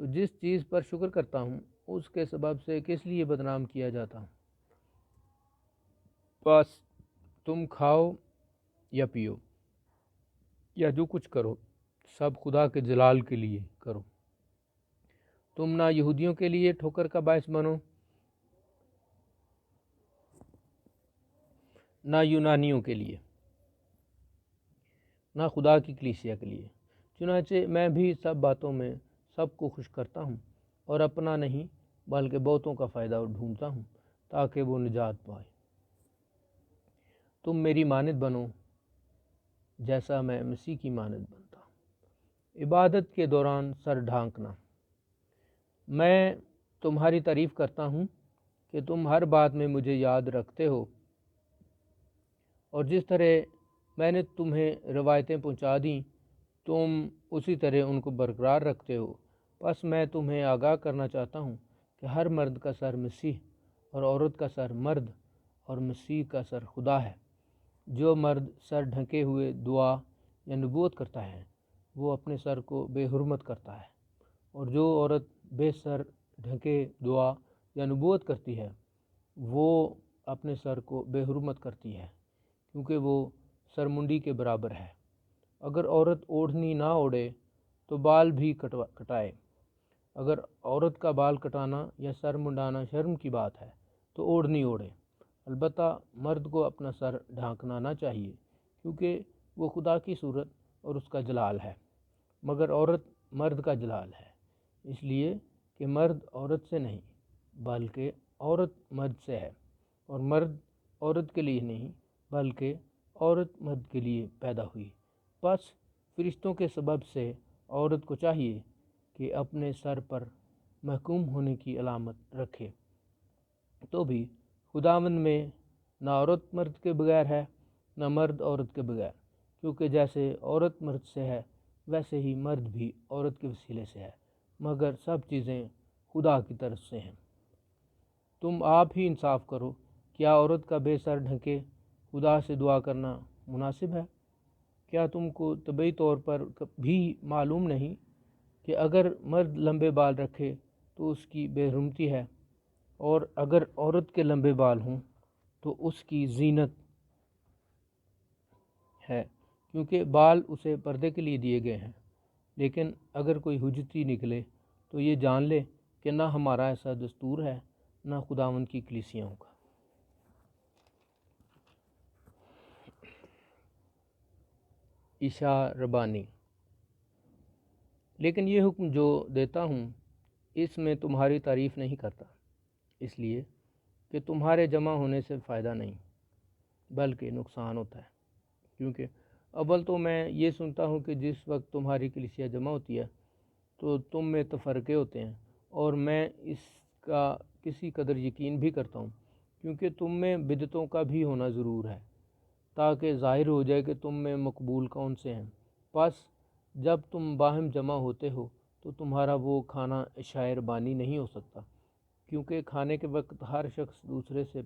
جس چیز پر شکر کرتا ہوں اس کے سبب سے کس لیے بدنام کیا جاتا ہوں؟ بس تم کھاؤ یا پیو یا جو کچھ کرو سب خدا کے جلال کے لیے کرو۔ تم نہ یہودیوں کے لیے ٹھوکر کا باعث بنو نہ یونانیوں کے لیے، نہ خدا کی کلیسیا کے لیے۔ چنانچہ میں بھی سب باتوں میں سب کو خوش کرتا ہوں اور اپنا نہیں بلکہ بہتوں کا فائدہ ڈھونڈتا ہوں تاکہ وہ نجات پائے۔ تم میری مانند بنو جیسا میں مسیح کی مانند بنتا ہوں۔ عبادت کے دوران سر ڈھانکنا۔ میں تمہاری تعریف کرتا ہوں کہ تم ہر بات میں مجھے یاد رکھتے ہو، اور جس طرح میں نے تمہیں روایتیں پہنچا دیں تم اسی طرح ان کو برقرار رکھتے ہو۔ بس میں تمہیں آگاہ کرنا چاہتا ہوں کہ ہر مرد کا سر مسیح اور عورت کا سر مرد اور مسیح کا سر خدا ہے۔ جو مرد سر ڈھکے ہوئے دعا یا نبوت کرتا ہے وہ اپنے سر کو بے حرمت کرتا ہے، اور جو عورت بے سر ڈھکے دعا یا نبوت کرتی ہے وہ اپنے سر کو بے حرمت کرتی ہے، کیونکہ وہ سرمنڈی کے برابر ہے۔ اگر عورت اوڑھنی نہ اوڑھے تو بال بھی کٹائے۔ اگر عورت کا بال کٹانا یا سر منڈانا شرم کی بات ہے تو اوڑھنی اوڑھے۔ البتہ مرد کو اپنا سر ڈھانکنا نہ چاہیے، کیونکہ وہ خدا کی صورت اور اس کا جلال ہے، مگر عورت مرد کا جلال ہے، اس لیے کہ مرد عورت سے نہیں بلکہ عورت مرد سے ہے، اور مرد عورت کے لیے نہیں بلکہ عورت مرد کے لیے پیدا ہوئی۔ بس فرشتوں کے سبب سے عورت کو چاہیے کہ اپنے سر پر محکوم ہونے کی علامت رکھے، تو بھی خداوند میں نہ عورت مرد کے بغیر ہے نہ مرد عورت کے بغیر، کیونکہ جیسے عورت مرد سے ہے ویسے ہی مرد بھی عورت کے وسیلے سے ہے، مگر سب چیزیں خدا کی طرف سے ہیں۔ تم آپ ہی انصاف کرو، کیا عورت کا بے سر ڈھکے خدا سے دعا کرنا مناسب ہے؟ کیا تم کو طبعی طور پر بھی معلوم نہیں کہ اگر مرد لمبے بال رکھے تو اس کی بے حرمتی ہے، اور اگر عورت کے لمبے بال ہوں تو اس کی زینت ہے، کیونکہ بال اسے پردے کے لیے دیے گئے ہیں؟ لیکن اگر کوئی حجتی نکلے تو یہ جان لے کہ نہ ہمارا ایسا دستور ہے نہ خداوند کی کلیسیاؤں کا۔ عشاء ربانی۔ لیکن یہ حکم جو دیتا ہوں اس میں تمہاری تعریف نہیں کرتا، اس لیے کہ تمہارے جمع ہونے سے فائدہ نہیں بلکہ نقصان ہوتا ہے۔ کیونکہ اول تو میں یہ سنتا ہوں کہ جس وقت تمہاری کلیسیا جمع ہوتی ہے تو تم میں تفرقے ہوتے ہیں، اور میں اس کا کسی قدر یقین بھی کرتا ہوں، کیونکہ تم میں بدعتوں کا بھی ہونا ضرور ہے، تاکہ ظاہر ہو جائے کہ تم میں مقبول کون سے ہیں۔ پس جب تم باہم جمع ہوتے ہو تو تمہارا وہ کھانا عشاء ربانی نہیں ہو سکتا، کیونکہ کھانے کے وقت ہر شخص دوسرے سے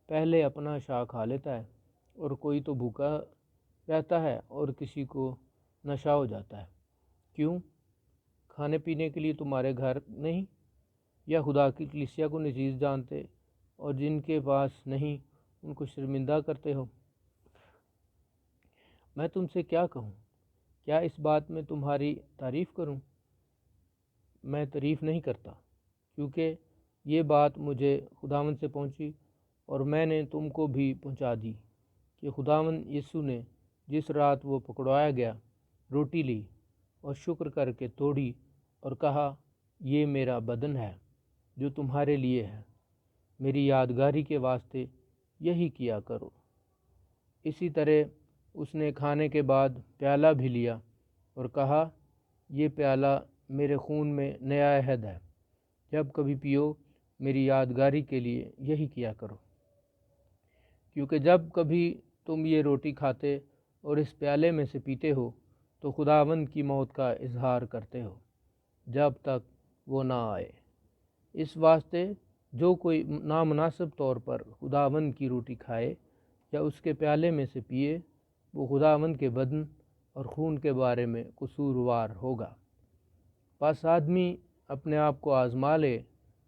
پہلے اپنا عشاء کھا لیتا ہے، اور کوئی تو بھوکا رہتا ہے اور کسی کو نشہ ہو جاتا ہے۔ کیوں؟ کھانے پینے کے لیے تمہارے گھر نہیں، یا خدا کی کلیسیا کو نجیس جانتے اور جن کے پاس نہیں ان کو شرمندہ کرتے ہو؟ میں تم سے کیا کہوں؟ کیا اس بات میں تمہاری تعریف کروں؟ میں تعریف نہیں کرتا، کیونکہ یہ بات مجھے خداوند سے پہنچی اور میں نے تم کو بھی پہنچا دی کہ خداوند یسوع نے جس رات وہ پکڑوایا گیا روٹی لی اور شکر کر کے توڑی اور کہا، یہ میرا بدن ہے جو تمہارے لیے ہے، میری یادگاری کے واسطے یہی کیا کرو۔ اسی طرح اس نے کھانے کے بعد پیالہ بھی لیا اور کہا، یہ پیالہ میرے خون میں نیا عہد ہے، جب کبھی پیو میری یادگاری کے لیے یہی کیا کرو۔ کیونکہ جب کبھی تم یہ روٹی کھاتے اور اس پیالے میں سے پیتے ہو تو خداوند کی موت کا اظہار کرتے ہو۔ جب تک وہ نہ آئے۔ اس واسطے جو کوئی نامناسب طور پر خداوند کی روٹی کھائے یا اس کے پیالے میں سے پیے، وہ خداوند کے بدن اور خون کے بارے میں قصوروار ہوگا۔ پس آدمی اپنے آپ کو آزما لے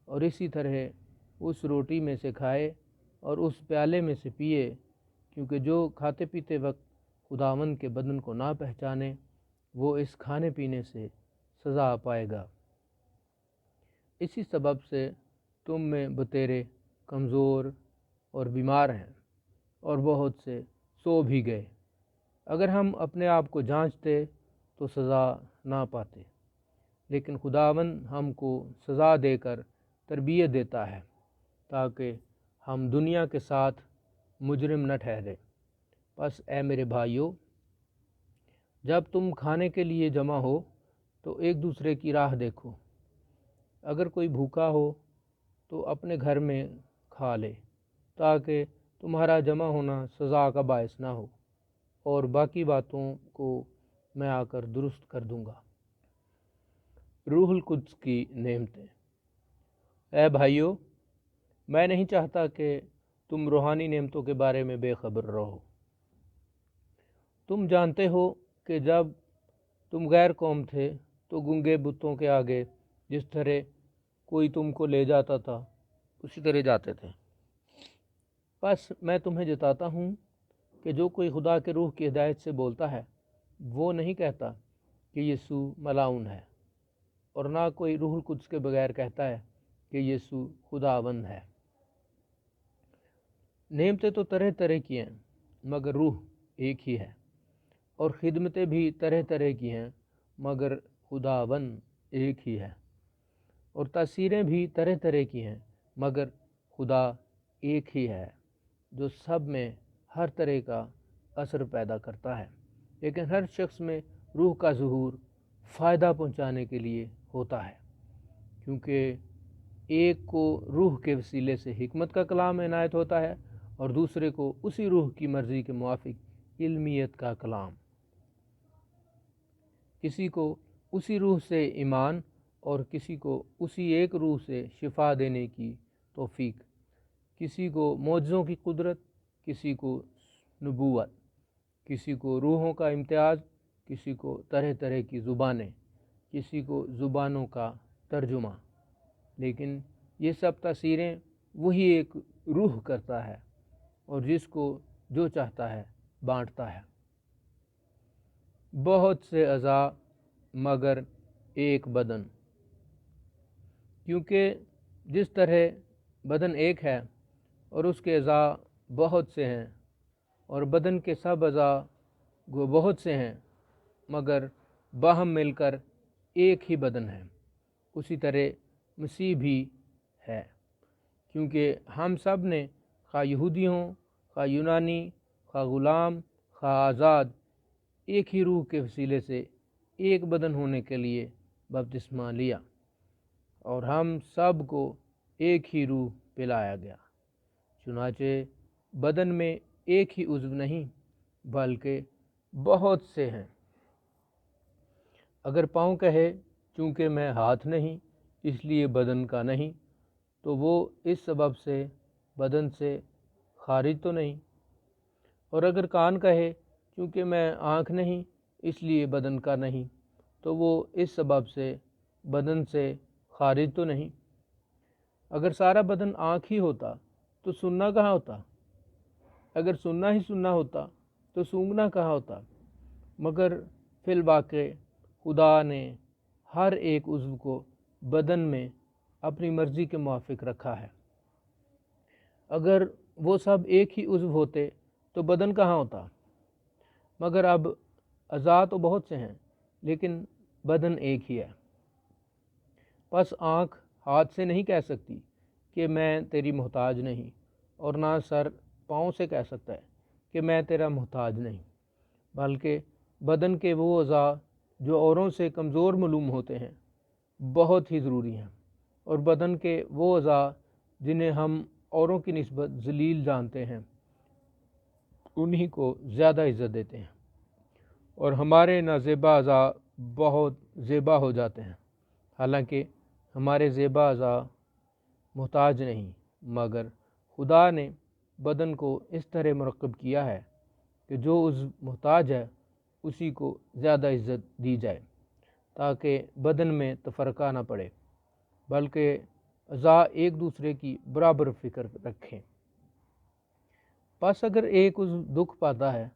اور اسی طرح اس روٹی میں سے کھائے اور اس پیالے میں سے پیے، کیونکہ جو کھاتے پیتے وقت خداوند کے بدن کو نہ پہچانے، وہ اس کھانے پینے سے سزا پائے گا۔ اسی سبب سے تم میں بتیرے کمزور اور بیمار ہیں، اور بہت سے سو بھی گئے۔ اگر ہم اپنے آپ کو جانچتے تو سزا نہ پاتے، لیکن خداوند ہم کو سزا دے کر تربیت دیتا ہے تاکہ ہم دنیا کے ساتھ مجرم نہ ٹھہرے۔ پس اے میرے بھائیو، جب تم کھانے کے لیے جمع ہو تو ایک دوسرے کی راہ دیکھو۔ اگر کوئی بھوکا ہو تو اپنے گھر میں کھا لے، تاکہ تمہارا جمع ہونا سزا کا باعث نہ ہو، اور باقی باتوں کو میں آ کر درست کر دوں گا۔ روح القدس کی نعمتیں۔ اے بھائیو، میں نہیں چاہتا کہ تم روحانی نعمتوں کے بارے میں بے خبر رہو۔ تم جانتے ہو کہ جب تم غیر قوم تھے تو گنگے بتوں کے آگے جس طرح کوئی تم کو لے جاتا تھا اسی طرح جاتے تھے۔ بس میں تمہیں جتاتا ہوں کہ جو کوئی خدا کے روح کی ہدایت سے بولتا ہے، وہ نہیں کہتا کہ یسوع ملعون ہے، اور نہ کوئی روح القدس کے بغیر کہتا ہے کہ یسوع خداوند ہے۔ نعمتیں تو طرح طرح کی ہیں، مگر روح ایک ہی ہے، اور خدمتیں بھی طرح طرح کی ہیں، مگر خداوند ایک ہی ہے، اور تاثیریں بھی طرح طرح کی ہیں، مگر خدا ایک ہی ہے جو سب میں ہر طرح کا اثر پیدا کرتا ہے، لیکن ہر شخص میں روح کا ظہور فائدہ پہنچانے کے لیے ہوتا ہے، کیونکہ ایک کو روح کے وسیلے سے حکمت کا کلام عنایت ہوتا ہے اور دوسرے کو اسی روح کی مرضی کے موافق علمیت کا کلام۔ کسی کو اسی روح سے ایمان اور کسی کو اسی ایک روح سے شفا دینے کی توفیق، کسی کو معجزوں کی قدرت، کسی کو نبوت، کسی کو روحوں کا امتیاز، کسی کو طرح طرح کی زبانیں، کسی کو زبانوں کا ترجمہ۔ لیکن یہ سب تاثیریں وہی ایک روح کرتا ہے، اور جس کو جو چاہتا ہے بانٹتا ہے۔ بہت سے اعضاء مگر ایک بدن، کیونکہ جس طرح بدن ایک ہے اور اس کے اعضاء بہت سے ہیں، اور بدن کے سب اعضاء وہ بہت سے ہیں مگر باہم مل کر ایک ہی بدن ہے، اسی طرح مسیح بھی ہے، کیونکہ ہم سب نے خواہ یہودی ہوں، خواہ یونانی، خواہ غلام، خواہ آزاد، ایک ہی روح کے وسیلے سے ایک بدن ہونے کے لیے بپتسمہ لیا، اور ہم سب کو ایک ہی روح پلایا گیا۔ چنانچہ بدن میں ایک ہی عضو نہیں بلکہ بہت سے ہیں۔ اگر پاؤں کہے چونکہ میں ہاتھ نہیں اس لیے بدن کا نہیں، تو وہ اس سبب سے بدن سے خارج تو نہیں، اور اگر کان کہے چونکہ میں آنکھ نہیں اس لیے بدن کا نہیں، تو وہ اس سبب سے بدن سے خارج تو نہیں۔ اگر سارا بدن آنکھ ہی ہوتا تو سننا کہاں ہوتا؟ اگر سننا ہی سننا ہوتا تو سونگھنا کہاں ہوتا؟ مگر فی الواقع خدا نے ہر ایک عضو کو بدن میں اپنی مرضی کے موافق رکھا ہے۔ اگر وہ سب ایک ہی عضو ہوتے تو بدن کہاں ہوتا؟ مگر اب اعضاء تو بہت سے ہیں لیکن بدن ایک ہی ہے۔ پس آنکھ ہاتھ سے نہیں کہہ سکتی کہ میں تیری محتاج نہیں، اور نہ سر پاؤں سے کہہ سکتا ہے کہ میں تیرا محتاج نہیں، بلکہ بدن کے وہ اعضاء جو اوروں سے کمزور معلوم ہوتے ہیں بہت ہی ضروری ہیں، اور بدن کے وہ اعضاء جنہیں ہم اوروں کی نسبت ذلیل جانتے ہیں انہی کو زیادہ عزت دیتے ہیں، اور ہمارے نازیبا اعضاء بہت زیبا ہو جاتے ہیں۔ حالانکہ ہمارے زیبا اعضاء محتاج نہیں، مگر خدا نے بدن کو اس طرح مرکب کیا ہے کہ جو عضو محتاج ہے اسی کو زیادہ عزت دی جائے، تاکہ بدن میں تفرقہ نہ پڑے بلکہ اعضاء ایک دوسرے کی برابر فکر رکھیں۔ پس اگر ایک عضو دکھ پاتا ہے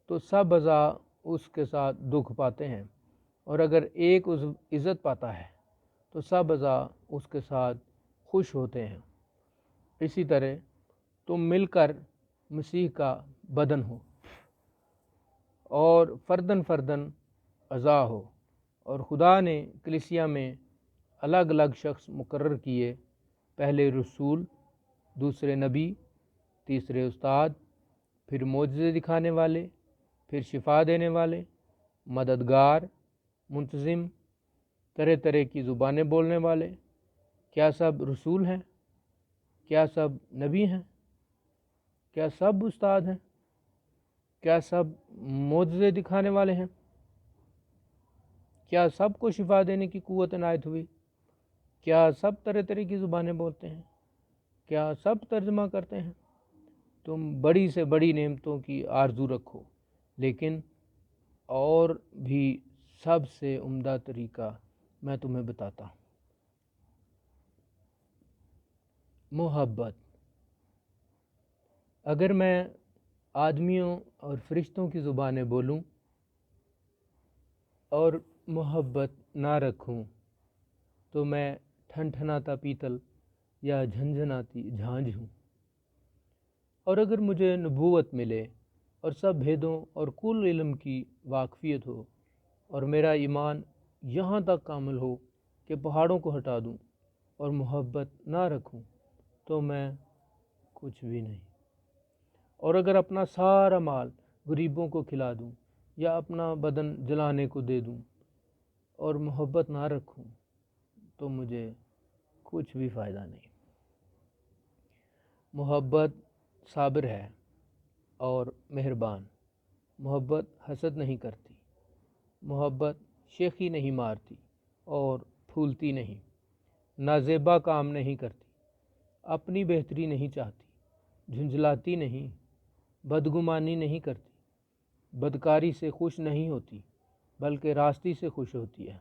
تو سب اعضاء اس کے ساتھ دکھ پاتے ہیں، اور اگر ایک عضو عزت پاتا ہے تو سب اعضاء اس کے ساتھ خوش ہوتے ہیں۔ اسی طرح تم مل کر مسیح کا بدن ہو اور فردن فردن اعضاء ہو، اور خدا نے کلیسیا میں الگ الگ شخص مقرر کیے، پہلے رسول، دوسرے نبی، تیسرے استاد، پھر معجزے دکھانے والے، پھر شفا دینے والے، مددگار، منتظم، طرح طرح کی زبانیں بولنے والے۔ کیا سب رسول ہیں؟ کیا سب نبی ہیں؟ کیا سب استاد ہیں؟ کیا سب معجزے دکھانے والے ہیں؟ کیا سب کو شفا دینے کی قوت عنایت ہوئی؟ کیا سب طرح طرح کی زبانیں بولتے ہیں؟ کیا سب ترجمہ کرتے ہیں؟ تم بڑی سے بڑی نعمتوں کی آرزو رکھو، لیکن اور بھی سب سے عمدہ طریقہ میں تمہیں بتاتا ہوں۔ محبت۔ اگر میں آدمیوں اور فرشتوں کی زبانیں بولوں اور محبت نہ رکھوں تو میں ٹھنٹھناتا پیتل یا جھنجھناتی جھانجھ ہوں۔ اور اگر مجھے نبوت ملے اور سب بھیدوں اور کل علم کی واقفیت ہو، اور میرا ایمان یہاں تک کامل ہو کہ پہاڑوں کو ہٹا دوں، اور محبت نہ رکھوں تو میں کچھ بھی نہیں۔ اور اگر اپنا سارا مال غریبوں کو کھلا دوں یا اپنا بدن جلانے کو دے دوں اور محبت نہ رکھوں تو مجھے کچھ بھی فائدہ نہیں۔ محبت صابر ہے اور مہربان، محبت حسد نہیں کرتی، محبت شیخی نہیں مارتی اور پھولتی نہیں، نازیبا کام نہیں کرتی، اپنی بہتری نہیں چاہتی، جھنجھلاتی نہیں، بدگمانی نہیں کرتی، بدکاری سے خوش نہیں ہوتی بلکہ راستی سے خوش ہوتی ہے،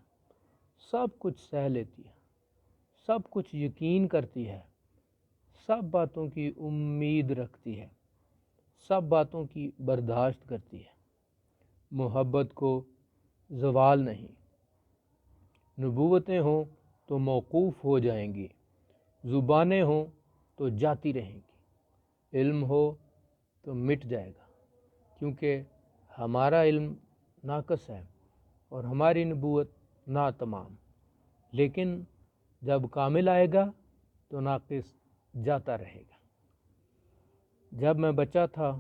سب کچھ سہ لیتی ہے، سب کچھ یقین کرتی ہے، سب باتوں کی امید رکھتی ہے، سب باتوں کی برداشت کرتی ہے۔ محبت کو زوال نہیں۔ نبوتیں ہوں تو موقوف ہو جائیں گی، زبانیں ہوں تو جاتی رہیں گی، علم ہو تو مٹ جائے گا، کیونکہ ہمارا علم ناقص ہے اور ہماری نبوت ناتمام، لیکن جب کامل آئے گا تو ناقص جاتا رہے گا۔ جب میں بچہ تھا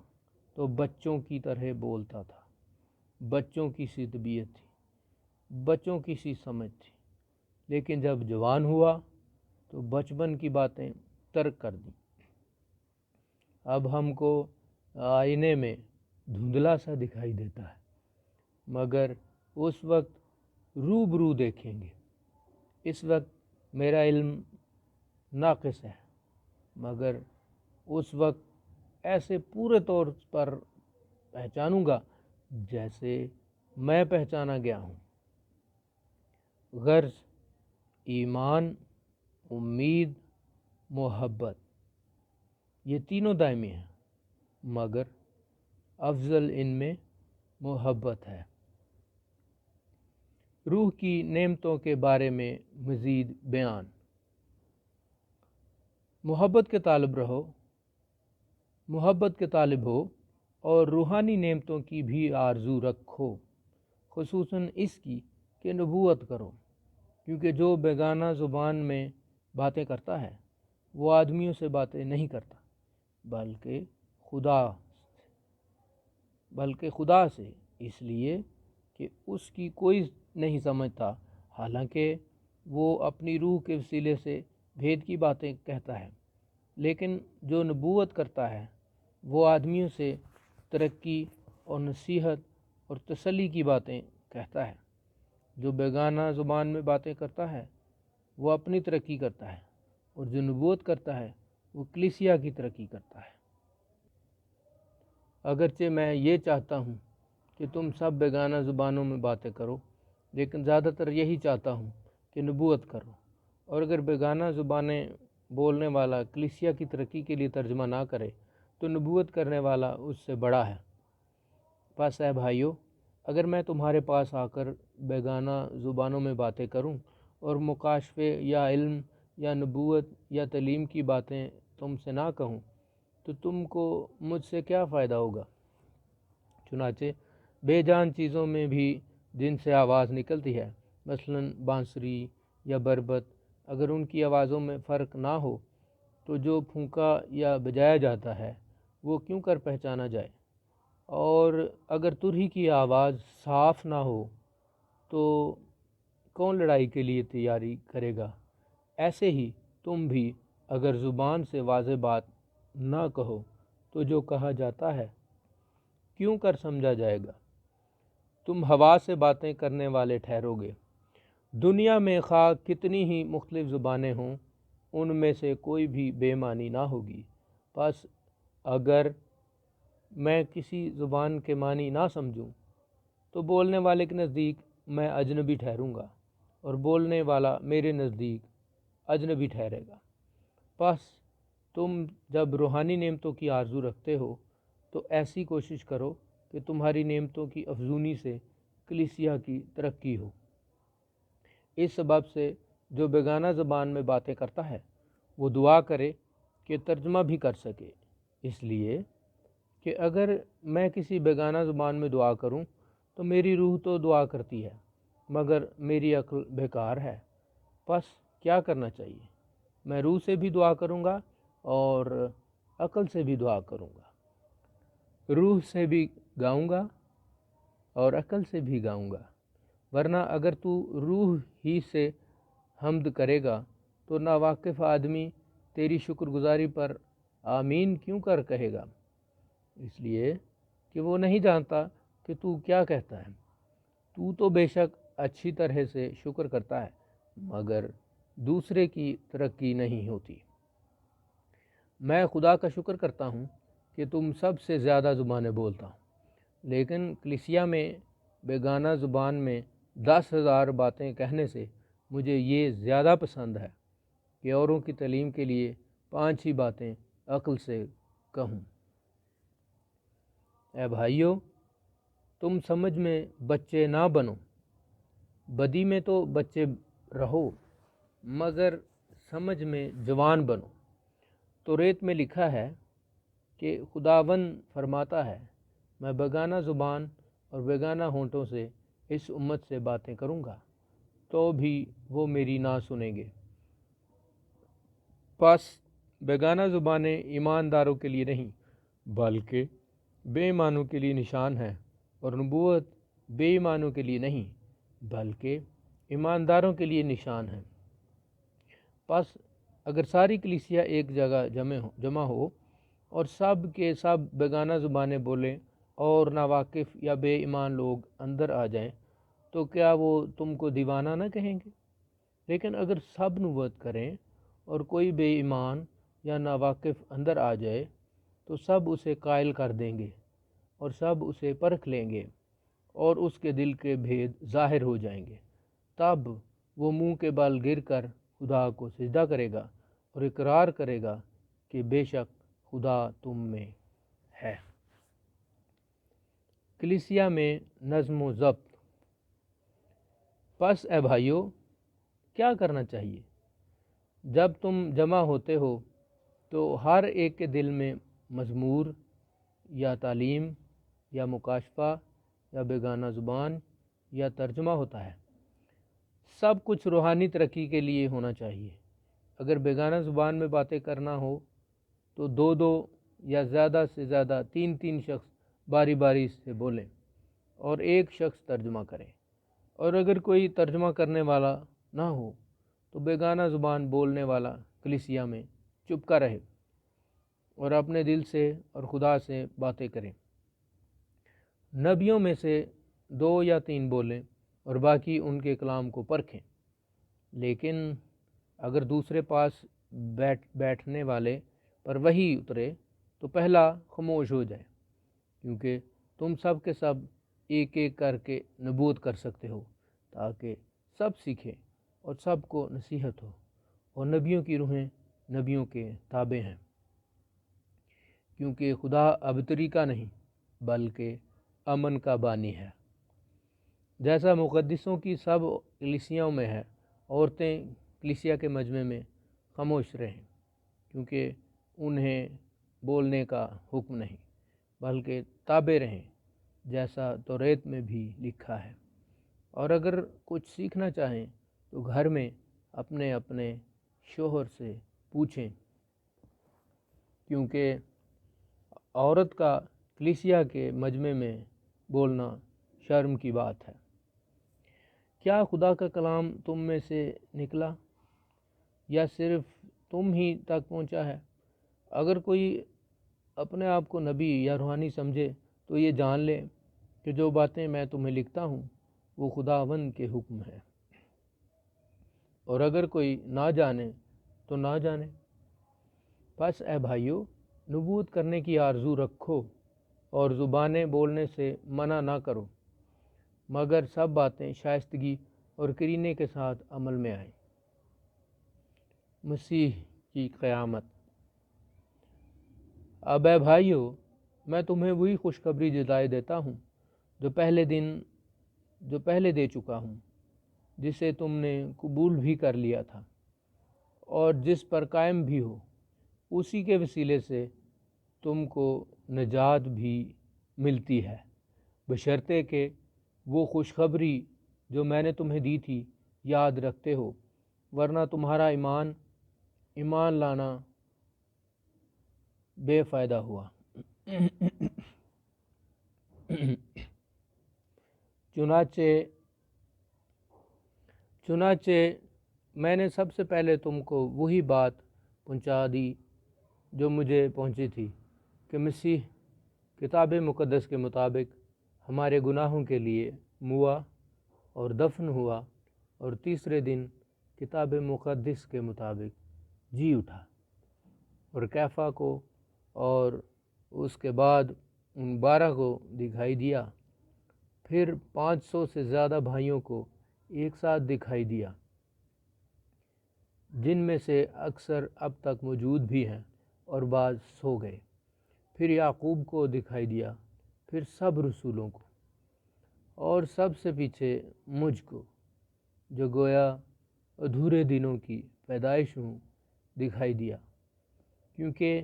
تو بچوں کی طرح بولتا تھا، بچوں کی سی طبیعت تھی، بچوں کی سی سمجھ تھی، لیکن جب جوان ہوا تو بچپن کی باتیں ترک کر دیں۔ اب ہم کو آئینے میں دھندلا سا دکھائی دیتا ہے، مگر اس وقت روبرو دیکھیں گے۔ اس وقت میرا علم ناقص ہے، مگر اس وقت ایسے پورے طور پر پہچانوں گا جیسے میں پہچانا گیا ہوں۔ غرض، ایمان، امید، محبت، یہ تینوں دائمی ہیں، مگر افضل ان میں محبت ہے۔ روح کی نعمتوں کے بارے میں مزید بیان۔ محبت کے طالب رہو، محبت کے طالب ہو اور روحانی نعمتوں کی بھی آرزو رکھو، خصوصاً اس کی کہ نبوت کرو، کیونکہ جو بیگانہ زبان میں باتیں کرتا ہے وہ آدمیوں سے باتیں نہیں کرتا بلکہ خدا سے، اس لیے کہ اس کی کوئی نہیں سمجھتا، حالانکہ وہ اپنی روح کے وسیلے سے بھید کی باتیں کہتا ہے۔ لیکن جو نبوت کرتا ہے وہ آدمیوں سے ترقی اور نصیحت اور تسلی کی باتیں کہتا ہے۔ جو بیگانہ زبان میں باتیں کرتا ہے وہ اپنی ترقی کرتا ہے، اور جو نبوت کرتا ہے وہ کلیسیا کی ترقی کرتا ہے۔ اگرچہ میں یہ چاہتا ہوں کہ تم سب بیگانہ زبانوں میں باتیں کرو، لیکن زیادہ تر یہی چاہتا ہوں کہ نبوت کرو، اور اگر بیگانہ زبانیں بولنے والا کلیسیا کی ترقی کے لیے ترجمہ نہ کرے تو نبوت کرنے والا اس سے بڑا ہے۔ پس اے بھائیو، اگر میں تمہارے پاس آ کر بیگانہ زبانوں میں باتیں کروں اور مکاشفے یا علم یا نبوت یا تعلیم کی باتیں تم سے نہ کہوں تو تم کو مجھ سے کیا فائدہ ہوگا؟ چنانچہ بے جان چیزوں میں بھی جن سے آواز نکلتی ہے، مثلاً بانسری یا بربت، اگر ان کی آوازوں میں فرق نہ ہو تو جو پھونکا یا بجایا جاتا ہے وہ کیوں کر پہچانا جائے؟ اور اگر ترہی کی آواز صاف نہ ہو تو کون لڑائی کے لیے تیاری کرے گا؟ ایسے ہی تم بھی اگر زبان سے واضح بات نہ کہو تو جو کہا جاتا ہے کیوں کر سمجھا جائے گا؟ تم ہوا سے باتیں کرنے والے ٹھہرو گے۔ دنیا میں خواہ کتنی ہی مختلف زبانیں ہوں، ان میں سے کوئی بھی بے معنی نہ ہوگی۔ پس اگر میں کسی زبان کے معنی نہ سمجھوں تو بولنے والے کے نزدیک میں اجنبی ٹھہروں گا، اور بولنے والا میرے نزدیک اجنبی ٹھہرے گا۔ پس تم جب روحانی نعمتوں کی آرزو رکھتے ہو تو ایسی کوشش کرو کہ تمہاری نعمتوں کی افزونی سے کلیسیا کی ترقی ہو۔ اس سبب سے جو بیگانہ زبان میں باتیں کرتا ہے وہ دعا کرے کہ ترجمہ بھی کر سکے، اس لیے کہ اگر میں کسی بیگانہ زبان میں دعا کروں تو میری روح تو دعا کرتی ہے مگر میری عقل بیکار ہے۔ پس کیا کرنا چاہیے؟ میں روح سے بھی دعا کروں گا اور عقل سے بھی دعا کروں گا، روح سے بھی گاؤں گا اور عقل سے بھی گاؤں گا۔ ورنہ اگر تو روح ہی سے حمد کرے گا تو ناواقف آدمی تیری شکر گزاری پر آمین کیوں کر کہے گا؟ اس لیے کہ وہ نہیں جانتا کہ تو کیا کہتا ہے۔ تو تو بے شک اچھی طرح سے شکر کرتا ہے مگر دوسرے کی ترقی نہیں ہوتی۔ میں خدا کا شکر کرتا ہوں کہ تم سب سے زیادہ زبانیں بولتا ہوں، لیکن کلیسیا میں بیگانہ زبان میں 10,000 باتیں کہنے سے مجھے یہ زیادہ پسند ہے کہ اوروں کی تعلیم کے لیے 5 ہی باتیں عقل سے کہوں۔ اے بھائیو، تم سمجھ میں بچے نہ بنو، بدی میں تو بچے رہو مگر سمجھ میں جوان بنو۔ تو ریت میں لکھا ہے کہ خداوند فرماتا ہے، میں بیگانہ زبان اور بیگانہ ہونٹوں سے اس امت سے باتیں کروں گا تو بھی وہ میری نہ سنیں گے۔ پس بیگانہ زبانیں ایمانداروں کے لیے نہیں بلکہ بے ایمانوں کے لیے نشان ہے، اور نبوت بے ایمانوں کے لیے نہیں بلکہ ایمانداروں کے لیے نشان ہے۔ پس اگر ساری کلیسیا ایک جگہ جمع ہو اور سب کے سب بیگانہ زبانیں بولیں اور ناواقف یا بے ایمان لوگ اندر آ جائیں تو کیا وہ تم کو دیوانہ نہ کہیں گے؟ لیکن اگر سب نبوت کریں اور کوئی بے ایمان یا ناواقف اندر آ جائے تو سب اسے قائل کر دیں گے اور سب اسے پرکھ لیں گے اور اس کے دل کے بھید ظاہر ہو جائیں گے۔ تب وہ منہ کے بل گر کر خدا کو سجدہ کرے گا اور اقرار کرے گا کہ بے شک خدا تم میں ہے۔ کلیسیا میں نظم و ضبط۔ پس اے بھائیو، کیا کرنا چاہیے؟ جب تم جمع ہوتے ہو تو ہر ایک کے دل میں مزمور یا تعلیم یا مکاشفہ یا بیگانہ زبان یا ترجمہ ہوتا ہے۔ سب کچھ روحانی ترقی کے لیے ہونا چاہیے۔ اگر بیگانہ زبان میں باتیں کرنا ہو تو 2 یا زیادہ سے زیادہ 3 شخص باری باری سے بولیں اور ایک شخص ترجمہ کرے، اور اگر کوئی ترجمہ کرنے والا نہ ہو تو بیگانہ زبان بولنے والا کلیسیا میں چپ کا رہے اور اپنے دل سے اور خدا سے باتیں کریں۔ نبیوں میں سے 2 یا 3 بولیں اور باقی ان کے کلام کو پرکھیں، لیکن اگر دوسرے پاس بیٹھنے والے پر وہی اترے تو پہلا خاموش ہو جائے، کیونکہ تم سب کے سب ایک ایک کر کے نبوت کر سکتے ہو، تاکہ سب سیکھیں اور سب کو نصیحت ہو، اور نبیوں کی روحیں نبیوں کے تابع ہیں، کیونکہ خدا ابتری کا نہیں بلکہ امن کا بانی ہے۔ جیسا مقدسوں کی سب کلیسیاؤں میں ہے، عورتیں کلیسیا کے مجمع میں خاموش رہیں، کیونکہ انہیں بولنے کا حکم نہیں بلکہ تابع رہیں، جیسا توریت میں بھی لکھا ہے۔ اور اگر کچھ سیکھنا چاہیں تو گھر میں اپنے اپنے شوہر سے پوچھیں، کیونکہ عورت کا کلیسیا کے مجمع میں بولنا شرم کی بات ہے۔ کیا خدا کا کلام تم میں سے نکلا یا صرف تم ہی تک پہنچا ہے؟ اگر کوئی اپنے آپ کو نبی یا روحانی سمجھے تو یہ جان لے کہ جو باتیں میں تمہیں لکھتا ہوں وہ خداوند کے حکم ہے، اور اگر کوئی نہ جانے تو نہ جانے۔ پس اے بھائیو، نبوت کرنے کی آرزو رکھو اور زبانیں بولنے سے منع نہ کرو، مگر سب باتیں شائستگی اور کرینے کے ساتھ عمل میں آئیں۔ مسیح کی قیامت۔ اب اے بھائیو، میں تمہیں وہی خوشخبری جتائے دیتا ہوں جو پہلے دے چکا ہوں، جسے تم نے قبول بھی کر لیا تھا اور جس پر قائم بھی ہو۔ اسی کے وسیلے سے تم کو نجات بھی ملتی ہے، بشرطے کہ وہ خوشخبری جو میں نے تمہیں دی تھی یاد رکھتے ہو، ورنہ تمہارا ایمان لانا بے فائدہ ہوا۔ چنانچہ میں نے سب سے پہلے تم کو وہی بات پہنچا دی جو مجھے پہنچی تھی، کہ مسیح کتاب مقدس کے مطابق ہمارے گناہوں کے لیے موا اور دفن ہوا، اور تیسرے دن کتاب مقدس کے مطابق جی اٹھا، اور کیفا کو اور اس کے بعد ان 12 کو دکھائی دیا، پھر 500 سے زیادہ بھائیوں کو ایک ساتھ دکھائی دیا، جن میں سے اکثر اب تک موجود بھی ہیں اور بعض سو گئے۔ پھر یعقوب کو دکھائی دیا، پھر سب رسولوں کو، اور سب سے پیچھے مجھ کو، جو گویا ادھورے دنوں کی پیدائش ہوں، دکھائی دیا، کیونکہ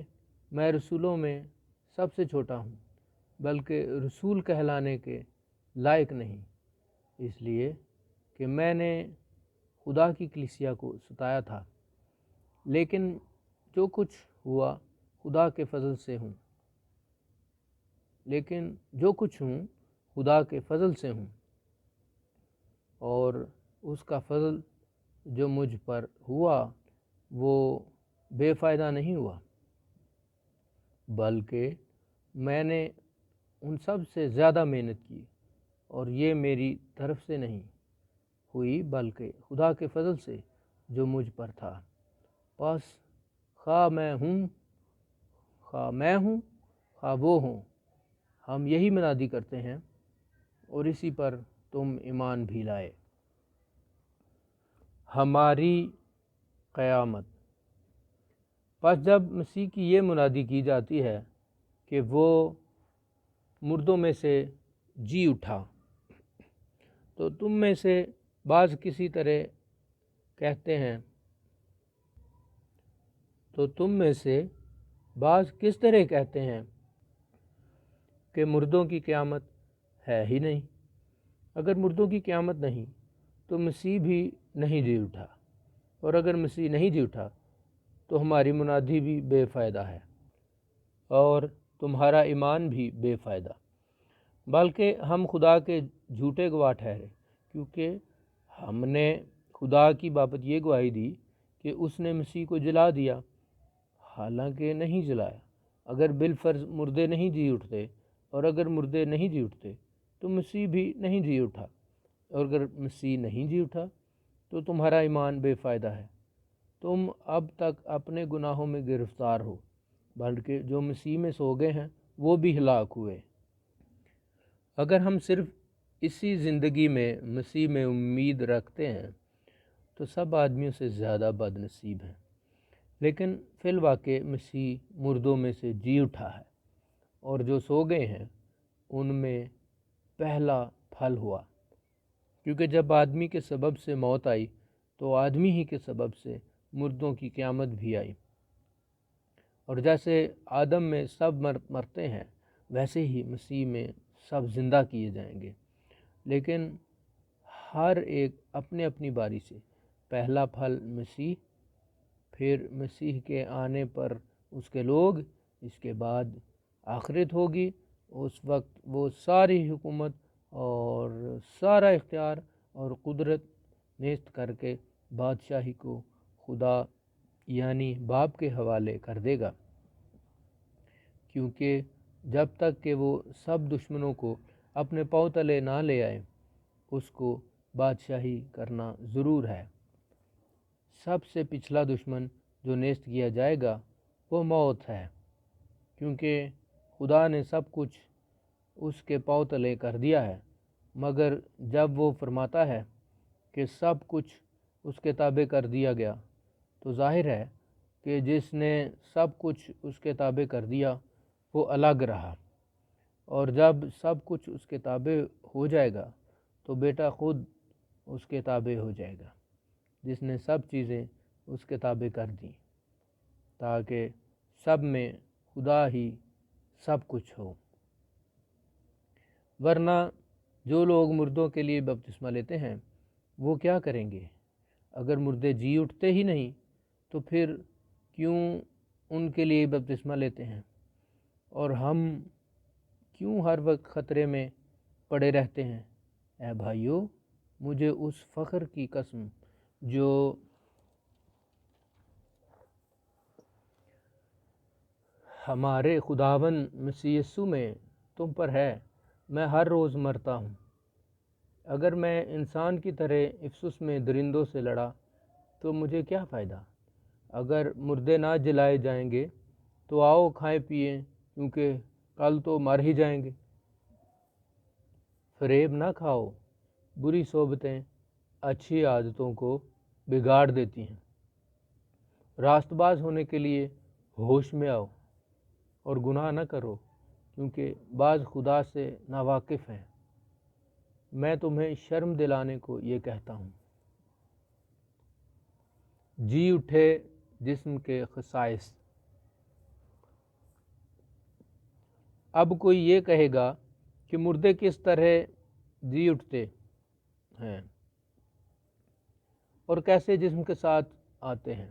میں رسولوں میں سب سے چھوٹا ہوں، بلکہ رسول کہلانے کے لائق نہیں، اس لیے کہ میں نے خدا کی کلیسیا کو ستایا تھا، لیکن جو کچھ ہوا خدا کے فضل سے ہوں، خدا کے فضل سے ہوں، اور اس کا فضل جو مجھ پر ہوا وہ بے فائدہ نہیں ہوا، بلکہ میں نے ان سب سے زیادہ محنت کی، اور یہ میری طرف سے نہیں ہوئی بلکہ خدا کے فضل سے جو مجھ پر تھا۔ پس خواہ میں ہوں خواہ وہ ہوں، ہم یہی منادی کرتے ہیں، اور اسی پر تم ایمان بھی لائے۔ ہماری قیامت۔ پس جب مسیح کی یہ منادی کی جاتی ہے کہ وہ مردوں میں سے جی اٹھا، تو تم میں سے بعض کس طرح کہتے ہیں کہ مردوں کی قیامت ہے ہی نہیں۔ اگر مردوں کی قیامت نہیں تو مسیح بھی نہیں جی اٹھا، اور اگر مسیح نہیں جی اٹھا تو ہماری منادی بھی بے فائدہ ہے، اور تمہارا ایمان بھی بے فائدہ، بلکہ ہم خدا کے جھوٹے گواہ ٹھہرے، کیونکہ ہم نے خدا کی بابت یہ گواہی دی کہ اس نے مسیح کو جلا دیا، حالانکہ نہیں جلایا۔ اگر بالفرض مردے نہیں جی اٹھتے، اور اگر مردے نہیں جی اٹھتے تو مسیح بھی نہیں جی اٹھا، اور اگر مسیح نہیں جی اٹھا تو تمہارا ایمان بے فائدہ ہے، تم اب تک اپنے گناہوں میں گرفتار ہو، بلکہ جو مسیح میں سو گئے ہیں وہ بھی ہلاک ہوئے۔ اگر ہم صرف اسی زندگی میں مسیح میں امید رکھتے ہیں تو سب آدمیوں سے زیادہ بد نصیب ہیں، لیکن فی الواقع مسیح مردوں میں سے جی اٹھا ہے، اور جو سو گئے ہیں ان میں پہلا پھل ہوا، کیونکہ جب آدمی کے سبب سے موت آئی تو آدمی ہی کے سبب سے مردوں کی قیامت بھی آئی۔ اور جیسے آدم میں سب مرتے ہیں ویسے ہی مسیح میں سب زندہ کیے جائیں گے، لیکن ہر ایک اپنے اپنی باری سے۔ پہلا پھل مسیح، پھر مسیح کے آنے پر اس کے لوگ، اس کے بعد آخرت ہوگی۔ اس وقت وہ ساری حکومت اور سارا اختیار اور قدرت نیست کر کے بادشاہی کو خدا یعنی باپ کے حوالے کر دے گا، کیونکہ جب تک کہ وہ سب دشمنوں کو اپنے پاؤں تلے نہ لے آئے اس کو بادشاہی کرنا ضرور ہے۔ سب سے پچھلا دشمن جو نیست کیا جائے گا وہ موت ہے، کیونکہ خدا نے سب کچھ اس کے پاؤں تلے کر دیا ہے۔ مگر جب وہ فرماتا ہے کہ سب کچھ اس کے تابع کر دیا گیا، تو ظاہر ہے کہ جس نے سب کچھ اس کے تابع کر دیا وہ الگ رہا، اور جب سب کچھ اس کے تابع ہو جائے گا تو بیٹا خود اس کے تابع ہو جائے گا، جس نے سب چیزیں اس کے تابع کر دیں، تاکہ سب میں خدا ہی سب کچھ ہو۔ ورنہ جو لوگ مردوں کے لیے بپتسمہ لیتے ہیں وہ کیا کریں گے؟ اگر مردے جی اٹھتے ہی نہیں تو پھر کیوں ان کے لیے بپتسمہ لیتے ہیں؟ اور ہم کیوں ہر وقت خطرے میں پڑے رہتے ہیں؟ اے بھائیو، مجھے اس فخر کی قسم جو ہمارے خداوند مسیح یسوع میں تم پر ہے، میں ہر روز مرتا ہوں۔ اگر میں انسان کی طرح افسوس میں درندوں سے لڑا تو مجھے کیا فائدہ؟ اگر مردے نہ جلائے جائیں گے تو آؤ کھائیں پئیں، کیونکہ کل تو مر ہی جائیں گے۔ فریب نہ کھاؤ، بری صحبتیں اچھی عادتوں کو بگاڑ دیتی ہیں۔ راست باز ہونے کے لیے ہوش میں آؤ اور گناہ نہ کرو، کیونکہ بعض خدا سے ناواقف ہیں۔ میں تمہیں شرم دلانے کو یہ کہتا ہوں۔ جی اٹھے جسم کے خصائص۔ اب کوئی یہ کہے گا کہ مردے کس طرح جی اٹھتے ہیں اور کیسے جسم کے ساتھ آتے ہیں؟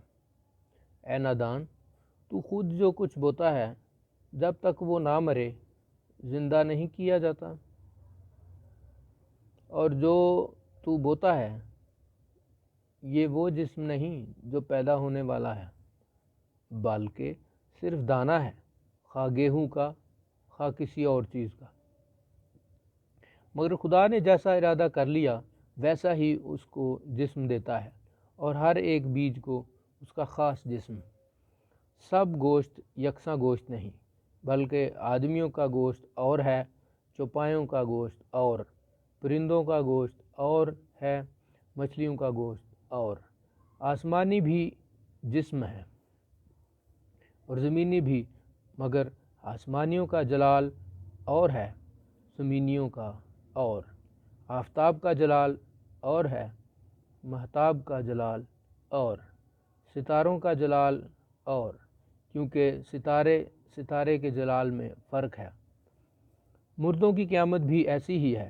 اے نادان، تو خود جو کچھ بوتا ہے جب تک وہ نہ مرے زندہ نہیں کیا جاتا، اور جو تو بوتا ہے یہ وہ جسم نہیں جو پیدا ہونے والا ہے، بلکہ صرف دانہ ہے، خواہ گیہوں کا خواہ کسی اور چیز کا۔ مگر خدا نے جیسا ارادہ کر لیا ویسا ہی اس کو جسم دیتا ہے، اور ہر ایک بیج کو اس کا خاص جسم۔ سب گوشت یکساں گوشت نہیں، بلکہ آدمیوں کا گوشت اور ہے، چوپایوں کا گوشت اور، پرندوں کا گوشت اور ہے، مچھلیوں کا گوشت اور۔ آسمانی بھی جسم ہے اور زمینی بھی، مگر آسمانیوں کا جلال اور ہے، زمینیوں کا اور۔ آفتاب کا جلال اور ہے، مہتاب کا جلال اور۔ ستاروں کا جلال اور، کیونکہ ستارے کے جلال میں فرق ہے۔ مردوں کی قیامت بھی ایسی ہی ہے۔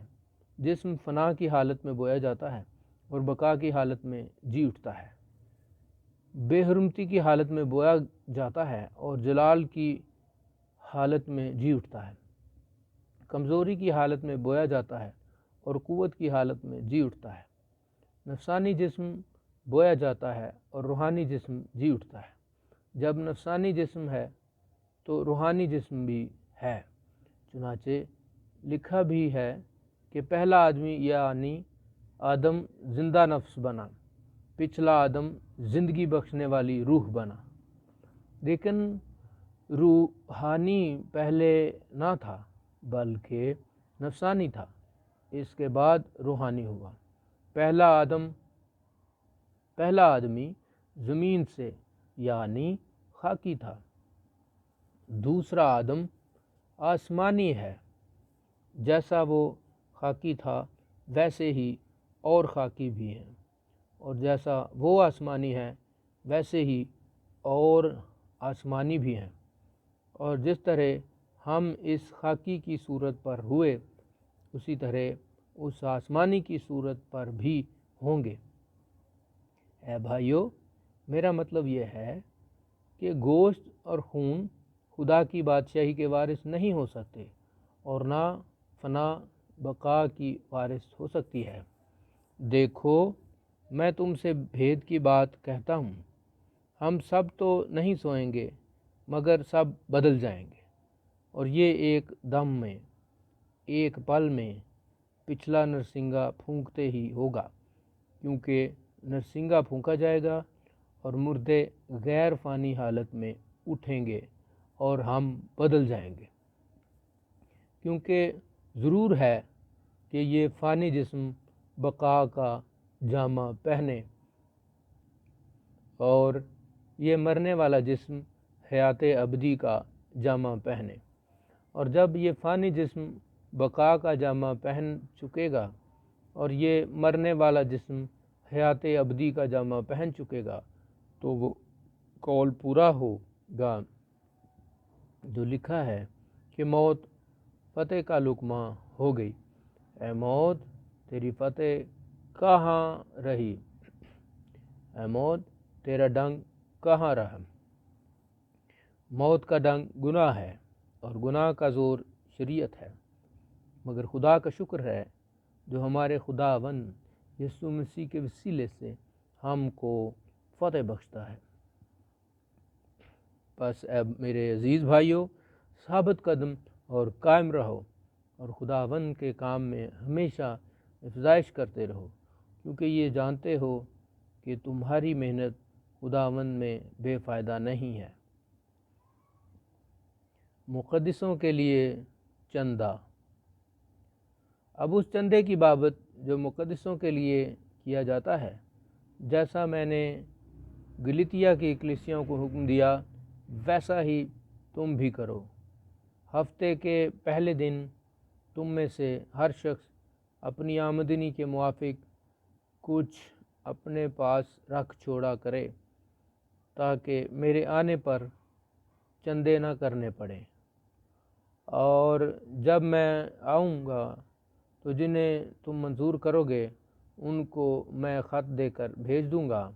جسم فنا کی حالت میں بویا جاتا ہے اور بقا کی حالت میں جی اٹھتا ہے۔ بے حرمتی کی حالت میں بویا جاتا ہے اور جلال کی حالت میں جی اٹھتا ہے۔ کمزوری کی حالت میں بویا جاتا ہے اور قوت کی حالت میں جی اٹھتا ہے۔ نفسانی جسم بویا جاتا ہے اور روحانی جسم جی اٹھتا ہے۔ جب نفسانی جسم ہے تو روحانی جسم بھی ہے۔ چنانچہ لکھا بھی ہے کہ پہلا آدمی یعنی آدم زندہ نفس بنا، پچھلا آدم زندگی بخشنے والی روح بنا، لیکن روحانی پہلے نہ تھا بلکہ نفسانی تھا، اس کے بعد روحانی ہوا۔ پہلا آدمی زمین سے یعنی خاکی تھا، دوسرا آدم آسمانی ہے، جیسا وہ خاکی تھا ویسے ہی اور خاکی بھی ہیں، اور جیسا وہ آسمانی ہے ویسے ہی اور آسمانی بھی ہیں، اور جس طرح ہم اس خاکی کی صورت پر ہوئے اسی طرح اس آسمانی کی صورت پر بھی ہوں گے۔ اے بھائیو، میرا مطلب یہ ہے کہ گوشت اور خون خدا کی بادشاہی کے وارث نہیں ہو سکتے، اور نہ فنا بقا کی وارث ہو سکتی ہے۔ دیکھو، میں تم سے بھید کی بات کہتا ہوں، ہم سب تو نہیں سوئیں گے مگر سب بدل جائیں گے، اور یہ ایک دم میں، ایک پل میں، پچھلا نرسنگا پھونکتے ہی ہوگا، کیونکہ نرسنگا پھونکا جائے گا اور مردے غیر فانی حالت میں اٹھیں گے اور ہم بدل جائیں گے، کیونکہ ضرور ہے کہ یہ فانی جسم بقا کا جامہ پہنے اور یہ مرنے والا جسم حیات ابدی کا جامہ پہنے، اور جب یہ فانی جسم بقا کا جامہ پہن چکے گا اور یہ مرنے والا جسم حیات ابدی کا جامہ پہن چکے گا تو وہ قول پورا ہوگا جو لکھا ہے کہ موت فتح کا لقمہ ہو گئی۔ اے موت، تیری فتح کہاں رہی؟ اے موت، تیرا ڈنگ کہاں رہا؟ موت کا ڈنگ گناہ ہے اور گناہ کا زور شریعت ہے، مگر خدا کا شکر ہے جو ہمارے خداوند یسوع مسیح کے وسیلے سے ہم کو فتح بخشتا ہے۔ بس اب میرے عزیز بھائیوں، ثابت قدم اور قائم رہو، اور خداوند کے کام میں ہمیشہ افزائش کرتے رہو، کیونکہ یہ جانتے ہو کہ تمہاری محنت خداوند میں بے فائدہ نہیں ہے۔ مقدسوں کے لیے چندہ۔ اب اس چندے کی بابت جو مقدسوں کے لیے کیا جاتا ہے، جیسا میں نے گلتیا کی کلیسیوں کو حکم دیا ویسا ہی تم بھی کرو۔ ہفتے کے پہلے دن تم میں سے ہر شخص اپنی آمدنی کے موافق کچھ اپنے پاس رکھ چھوڑا کرے، تاکہ میرے آنے پر چندے نہ کرنے پڑیں، اور جب میں آؤں گا تو جنہیں تم منظور کرو گے ان کو میں خط دے کر بھیج دوں گا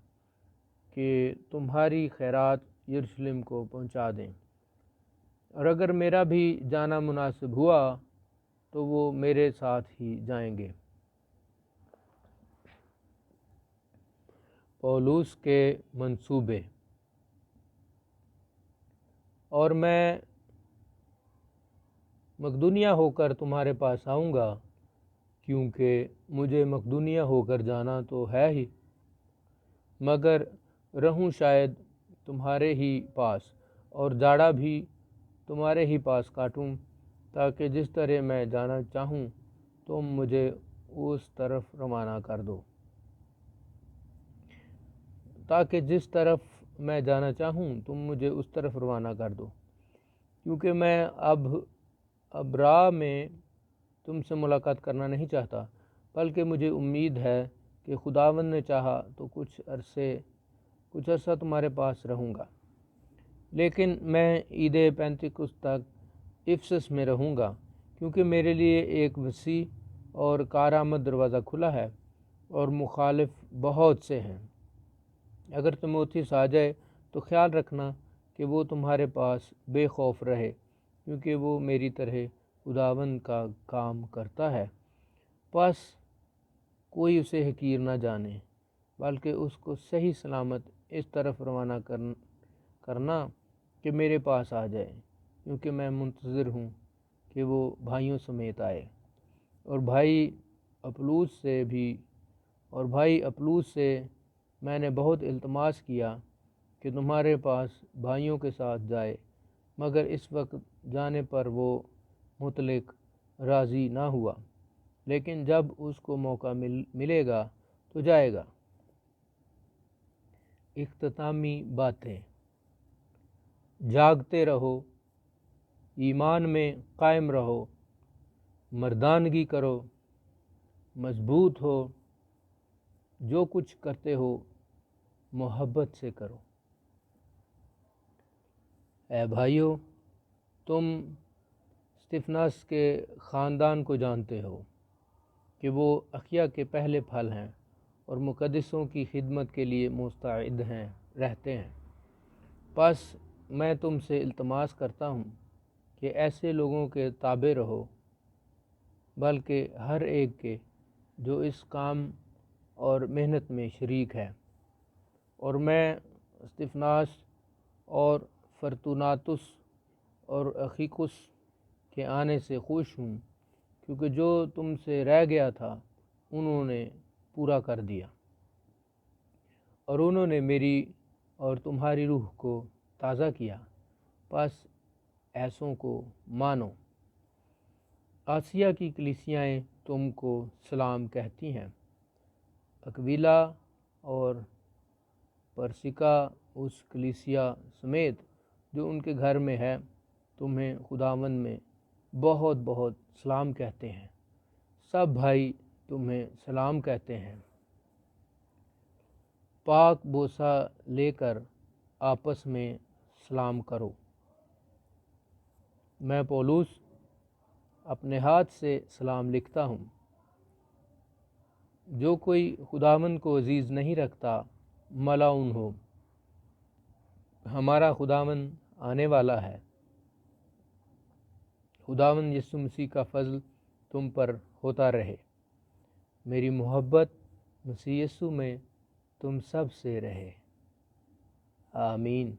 کہ تمہاری خیرات یروشلم کو پہنچا دیں، اور اگر میرا بھی جانا مناسب ہوا تو وہ میرے ساتھ ہی جائیں گے۔ پولس کے منصوبے۔ اور میں مقدونیہ ہو کر تمہارے پاس آؤں گا، کیونکہ مجھے مقدونیہ ہو کر جانا تو ہے ہی، مگر رہوں شاید تمہارے ہی پاس، اور جاڑا بھی تمہارے ہی پاس کاٹوں، تاکہ جس طرح میں جانا چاہوں تم مجھے اس طرف روانہ کر دو۔ کیونکہ میں اب راہ میں تم سے ملاقات کرنا نہیں چاہتا، بلکہ مجھے امید ہے کہ خداوند نے چاہا تو کچھ عرصہ تمہارے پاس رہوں گا، لیکن میں عید پینتیکست تک افسس میں رہوں گا، کیونکہ میرے لیے ایک وسیع اور کارآمد دروازہ کھلا ہے اور مخالف بہت سے ہیں۔ اگر تیموتھیوس آ جائے تو خیال رکھنا کہ وہ تمہارے پاس بے خوف رہے، کیونکہ وہ میری طرح خداوند کا کام کرتا ہے۔ بس کوئی اسے حقیر نہ جانے، بلکہ اس کو صحیح سلامت اس طرف روانہ کرنا کہ میرے پاس آ جائے، کیونکہ میں منتظر ہوں کہ وہ بھائیوں سمیت آئے، اور بھائی اپلوس سے میں نے بہت التماس کیا کہ تمہارے پاس بھائیوں کے ساتھ جائے، مگر اس وقت جانے پر وہ مطلق راضی نہ ہوا، لیکن جب اس کو موقع ملے گا تو جائے گا۔ اختتامی باتیں۔ جاگتے رہو، ایمان میں قائم رہو، مردانگی کرو، مضبوط ہو، جو کچھ کرتے ہو محبت سے کرو۔ اے بھائیو، تم استفناس کے خاندان کو جانتے ہو کہ وہ اخیا کے پہلے پھل ہیں اور مقدسوں کی خدمت کے لیے مستعد رہتے ہیں۔ پس میں تم سے التماس کرتا ہوں کہ ایسے لوگوں کے تابع رہو، بلکہ ہر ایک کے جو اس کام اور محنت میں شریک ہے۔ اور میں استفناس اور فرتوناتس اور اخیکس کے آنے سے خوش ہوں، کیونکہ جو تم سے رہ گیا تھا انہوں نے پورا کر دیا، اور انہوں نے میری اور تمہاری روح کو تازہ کیا۔ پس ایسوں کو مانو۔ آسیہ کی کلیسیائیں تم کو سلام کہتی ہیں۔ اکویلا اور پرسکا اس کلیسیا سمیت جو ان کے گھر میں ہے تمہیں خداوند میں بہت بہت سلام کہتے ہیں۔ سب بھائی تمہیں سلام کہتے ہیں۔ پاک بوسہ لے کر آپس میں سلام کرو۔ میں پولس اپنے ہاتھ سے سلام لکھتا ہوں۔ جو کوئی خداوند کو عزیز نہیں رکھتا ملعون ہو۔ ہمارا خداوند آنے والا ہے۔ خداوند یسوع مسیح کا فضل تم پر ہوتا رہے۔ میری محبت مسیح یسوع میں تم سب سے رہے۔ آمین۔